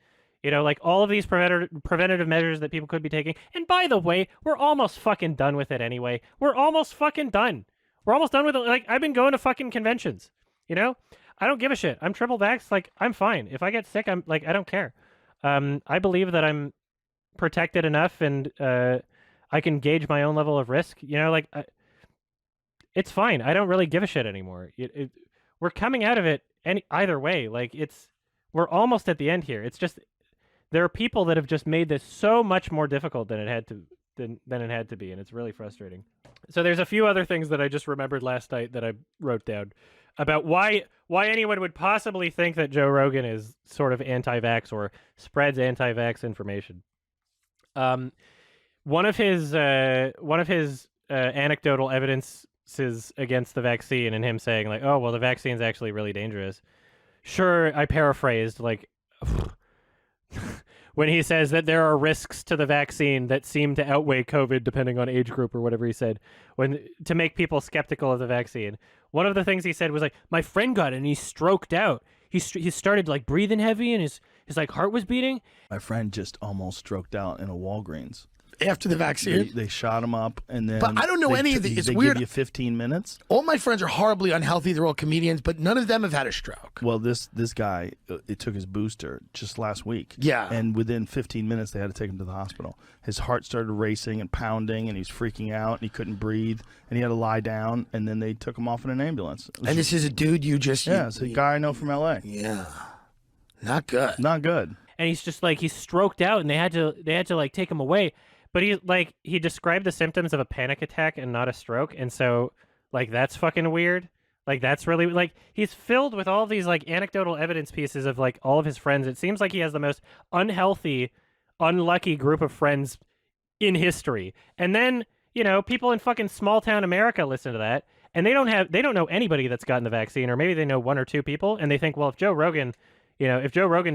you know, like all of these preventative measures that people could be taking. And by the way, we're almost fucking done with it anyway. We're almost fucking done. We're almost done with it. Like, I've been going to fucking conventions, you know? I don't give a shit. I'm triple vaxxed. Like, I'm fine. If I get sick, I'm like, I don't care. I believe that I'm protected enough and I can gauge my own level of risk. You know, like, it's fine. I don't really give a shit anymore. we're coming out of it either way. Like we're almost at the end here. It's just there are people that have just made this so much more difficult than it had to be, and it's really frustrating. So there's a few other things that I just remembered last night that I wrote down about why anyone would possibly think that Joe Rogan is sort of anti-vax or spreads anti-vax information. One of his anecdotal evidences against the vaccine and him saying like, oh, well, the vaccine's actually really dangerous. Sure, I paraphrased, like, when he says that there are risks to the vaccine that seem to outweigh COVID depending on age group or whatever he said, to make people skeptical of the vaccine. One of the things he said was like, my friend got it and he stroked out. He started like breathing heavy and his like heart was beating. My friend just almost stroked out in a Walgreens. After the vaccine, they shot him up, and then. But I don't know any of the. It's they weird. Give you 15 minutes. All my friends are horribly unhealthy. They're all comedians, but none of them have had a stroke. Well, this guy, it took his booster just last week. Yeah, and within 15 minutes, they had to take him to the hospital. His heart started racing and pounding, and he's freaking out, and he couldn't breathe, and he had to lie down, and then they took him off in an ambulance. And this is a dude you just. Yeah, it's a guy I know from LA. Yeah, not good. Not good. And he's just like, he stroked out, and they had to like take him away. But he described the symptoms of a panic attack and not a stroke, and so like that's fucking weird. Like that's really like he's filled with all these like anecdotal evidence pieces of like all of his friends. It seems like he has the most unhealthy, unlucky group of friends in history. And then, you know, people in fucking small town America listen to that, and they don't know anybody that's gotten the vaccine, or maybe they know one or two people, and they think, well, if Joe Rogan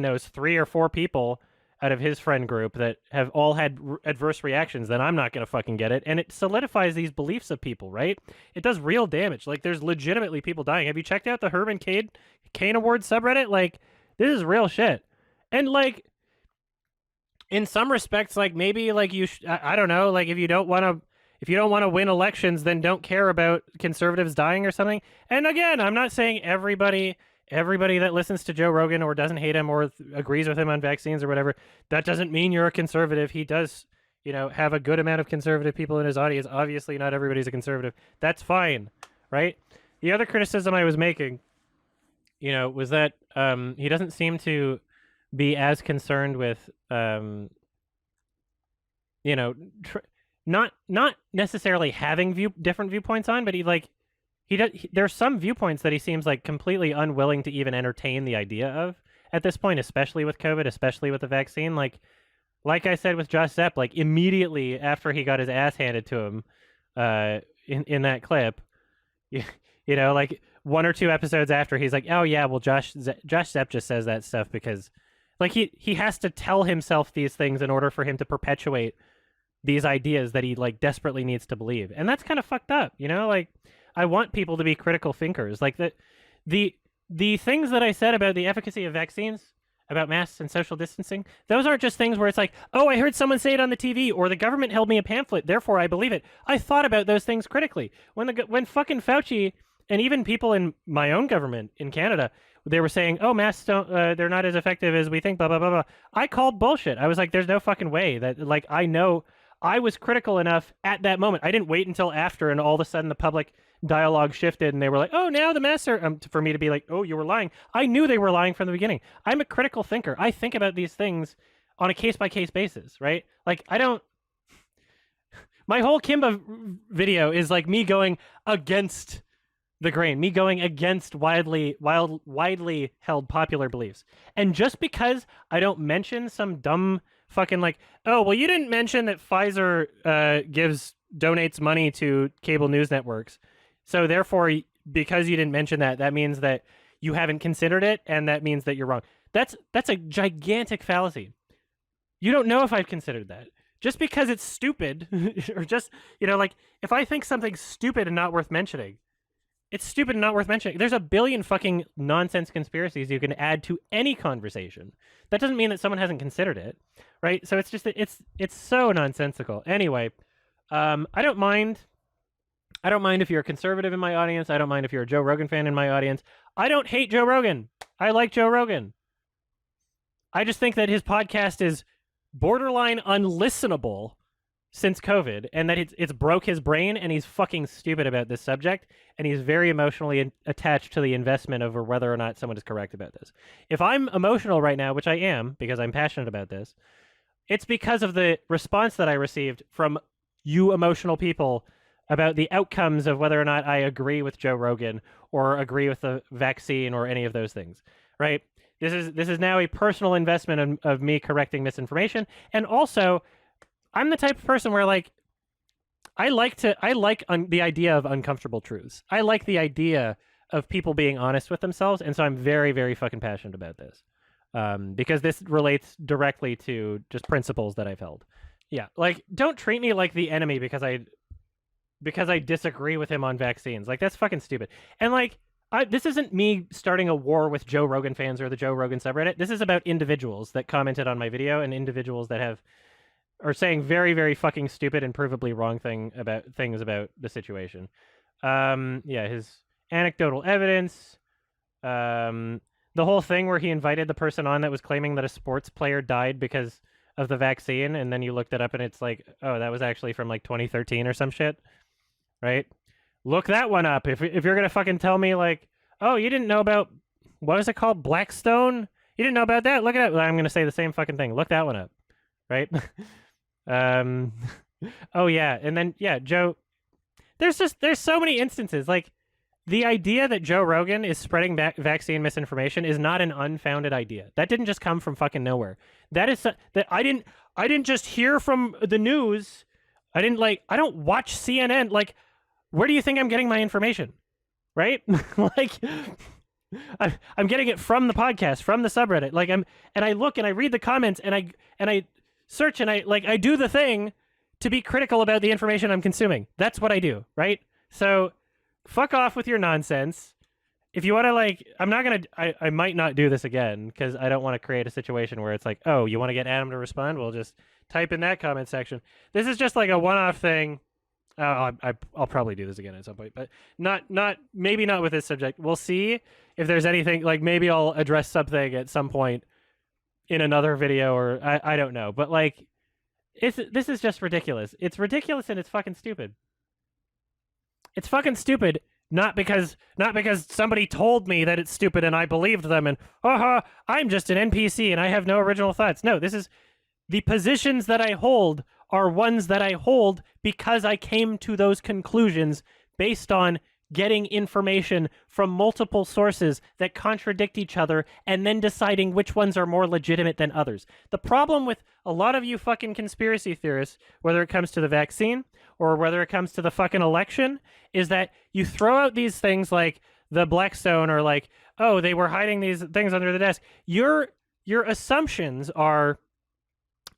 knows 3 or 4 people out of his friend group that have all had adverse reactions, then I'm not going to fucking get it. And it solidifies these beliefs of people, right? It does real damage. Like, there's legitimately people dying. Have you checked out the Herman Cain Award subreddit? Like, this is real shit. And, like, in some respects, like, maybe, like, I don't know, like, if you don't want to win elections, then don't care about conservatives dying or something. And again, I'm not saying everybody that listens to Joe Rogan or doesn't hate him or agrees with him on vaccines or whatever, that doesn't mean you're a conservative. He does, you know, have a good amount of conservative people in his audience. Obviously, not everybody's a conservative. That's fine, right? The other criticism I was making, you know, was that he doesn't seem to be as concerned with, you know, not necessarily having different viewpoints on, but there's some viewpoints that he seems like completely unwilling to even entertain the idea of at this point, especially with COVID, especially with the vaccine. Like I said with Josh Zepp, like immediately after he got his ass handed to him in that clip, you know, like 1 or 2 episodes after, he's like, oh yeah, well Josh Zepp just says that stuff because like he has to tell himself these things in order for him to perpetuate these ideas that he like desperately needs to believe. And that's kind of fucked up, you know, like I want people to be critical thinkers. Like the things that I said about the efficacy of vaccines, about masks and social distancing, those aren't just things where it's like, oh, I heard someone say it on the TV, or the government held me a pamphlet, therefore I believe it. I thought about those things critically. When fucking Fauci and even people in my own government in Canada, they were saying, oh, masks they're not as effective as we think, blah, blah, blah, blah. I called bullshit. I was like, there's no fucking way that, like, I know I was critical enough at that moment. I didn't wait until after and all of a sudden the public dialogue shifted and they were like, oh, now the masks are, for me to be like, oh, you were lying. I knew they were lying from the beginning. I'm a critical thinker. I think about these things on a case-by-case basis, right? Like, my whole Kimba video is like me going against the grain, me going against widely held popular beliefs. And just because I don't mention some dumb fucking like, oh, well, you didn't mention that Pfizer donates money to cable news networks. So therefore, because you didn't mention that, that means that you haven't considered it, and that means that you're wrong. That's a gigantic fallacy. You don't know if I've considered that. Just because it's stupid, or just, you know, like, if I think something's stupid and not worth mentioning, it's stupid and not worth mentioning. There's a billion fucking nonsense conspiracies you can add to any conversation. That doesn't mean that someone hasn't considered it, right? So it's just, it's so nonsensical. Anyway, I don't mind if you're a conservative in my audience. I don't mind if you're a Joe Rogan fan in my audience. I don't hate Joe Rogan. I like Joe Rogan. I just think that his podcast is borderline unlistenable since COVID, and that it's broke his brain, and he's fucking stupid about this subject, and he's very emotionally attached to the investment over whether or not someone is correct about this. If I'm emotional right now, which I am because I'm passionate about this, it's because of the response that I received from you emotional people about the outcomes of whether or not I agree with Joe Rogan or agree with the vaccine or any of those things, right? This is now a personal investment of me correcting misinformation, and also I'm the type of person where like I like the idea of uncomfortable truths. I like the idea of people being honest with themselves, and so I'm very, very fucking passionate about this because this relates directly to just principles that I've held. Yeah, like don't treat me like the enemy because I disagree with him on vaccines. Like that's fucking stupid. And like this isn't me starting a war with Joe Rogan fans or the Joe Rogan subreddit. This is about individuals that commented on my video and individuals that are saying very, very fucking stupid and provably wrong things about the situation. Yeah, his anecdotal evidence, the whole thing where he invited the person on that was claiming that a sports player died because of the vaccine, and then you looked it up and it's like, oh, that was actually from like 2013 or some shit, right? Look that one up. If you're gonna fucking tell me like, oh, you didn't know about, what is it called, Blackstone? You didn't know about that? Look it up. I'm gonna say the same fucking thing. Look that one up, right? Oh yeah, and then yeah, Joe. There's so many instances like the idea that Joe Rogan is spreading vaccine misinformation is not an unfounded idea. That didn't just come from fucking nowhere. That is that I didn't just hear from the news. I don't watch CNN. Like, where do you think I'm getting my information? Right? Like, I'm getting it from the podcast, from the subreddit. Like I look and I read the comments and I search and I do the thing to be critical about the information I'm consuming. That's what I do, right? So fuck off with your nonsense. If you want to like, I might not do this again because I don't want to create a situation where it's like, oh, you want to get Adam to respond? We'll just type in that comment section. This is just like a one-off thing. I'll probably do this again at some point, but maybe not with this subject. We'll see if there's anything, like maybe I'll address something at some point in another video, or I don't know. But like, this is just ridiculous. It's ridiculous and it's fucking stupid. It's fucking stupid, not because somebody told me that it's stupid and I believed them and I'm just an NPC and I have no original thoughts. No, this is the positions that I hold are ones that I hold because I came to those conclusions based on getting information from multiple sources that contradict each other and then deciding which ones are more legitimate than others. The problem with a lot of you fucking conspiracy theorists, whether it comes to the vaccine or whether it comes to the fucking election, is that you throw out these things like the Blackstone or like, oh, they were hiding these things under the desk. Your assumptions are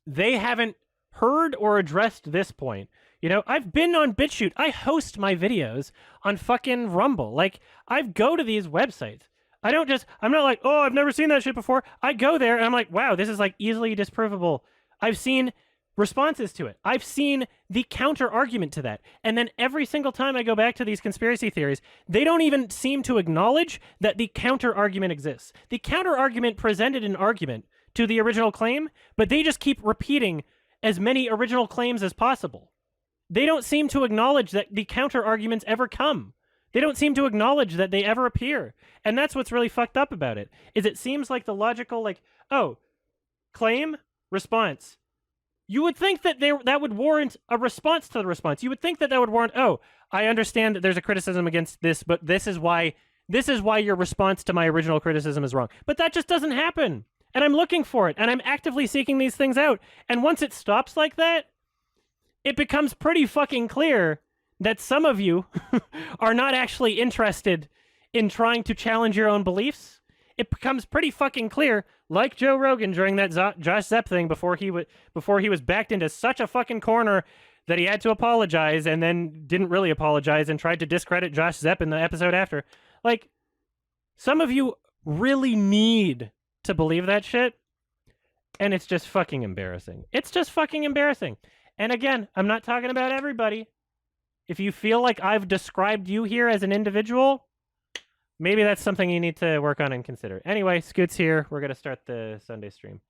they haven't heard or addressed this point. You know, I've been on BitChute. I host my videos on fucking Rumble. Like, I go to these websites. I'm not like, oh, I've never seen that shit before. I go there and I'm like, wow, this is like easily disprovable. I've seen responses to it. I've seen the counter argument to that. And then every single time I go back to these conspiracy theories, they don't even seem to acknowledge that the counter argument exists. The counter argument presented an argument to the original claim, but they just keep repeating as many original claims as possible. They don't seem to acknowledge that the counter arguments ever come. They don't seem to acknowledge that they ever appear. And that's what's really fucked up about it, is it seems like the logical, like, oh, claim, response. You would think that that would warrant a response to the response. You would think that would warrant, oh, I understand that there's a criticism against this, but this is why your response to my original criticism is wrong. But that just doesn't happen. And I'm looking for it, and I'm actively seeking these things out. And once it stops like that, it becomes pretty fucking clear that some of you are not actually interested in trying to challenge your own beliefs. It becomes pretty fucking clear, like Joe Rogan during that Josh Zepp thing before he was backed into such a fucking corner that he had to apologize and then didn't really apologize and tried to discredit Josh Zepp in the episode after. Like, some of you really need to believe that shit, and it's just fucking embarrassing. It's just fucking embarrassing. And again, I'm not talking about everybody. If you feel like I've described you here as an individual, maybe that's something you need to work on and consider. Anyway, Scoot's here. We're going to start the Sunday stream.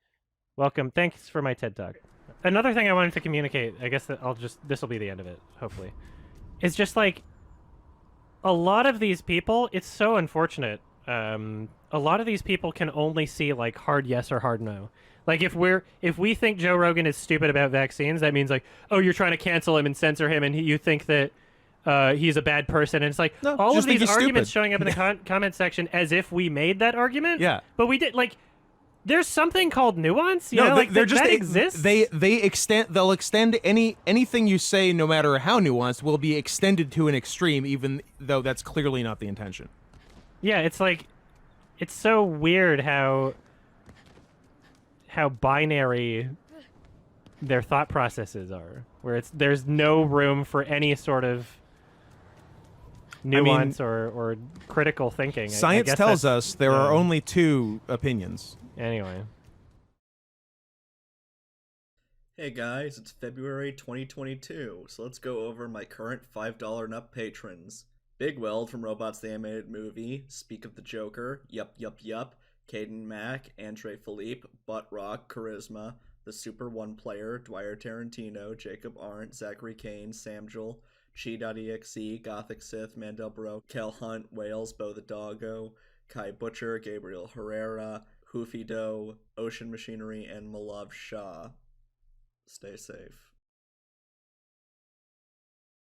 Welcome. Thanks for my TED Talk. another thing I wanted to communicate, I guess that this will be the end of it, hopefully, is just like a lot of these people, it's so unfortunate. A lot of these people can only see like hard yes or hard no. Like if we think Joe Rogan is stupid about vaccines, that means like, oh, you're trying to cancel him and censor him, and you think that he's a bad person. And it's like No, all of just think these he's arguments stupid. showing up in the comment section as if we made that argument. Yeah. But we did. Like, there's something called nuance. You know, No, like, they're just that exists. they'll extend anything you say, no matter how nuanced, will be extended to an extreme, even though that's clearly not the intention. Yeah, it's like, it's so weird how binary their thought processes are, where there's no room for any sort of nuance or critical thinking. Science I guess tells us there are only two opinions. Anyway. Hey guys, it's February 2022, so let's go over my current $5 and up patrons. Big Weld from Robots the Animated Movie, Speak of the Joker, Yup Yup Yup, Caden Mack, Andre Philippe, Butt Rock, Charisma, The Super One Player, Dwyer Tarantino, Jacob Arndt, Zachary Kane, Samjul, Chi.exe, Gothic Sith, Mandel Bro, Kel Hunt, Wales, Bo the Doggo, Kai Butcher, Gabriel Herrera, Hoofy Doe, Ocean Machinery, and Malav Shah. Stay safe.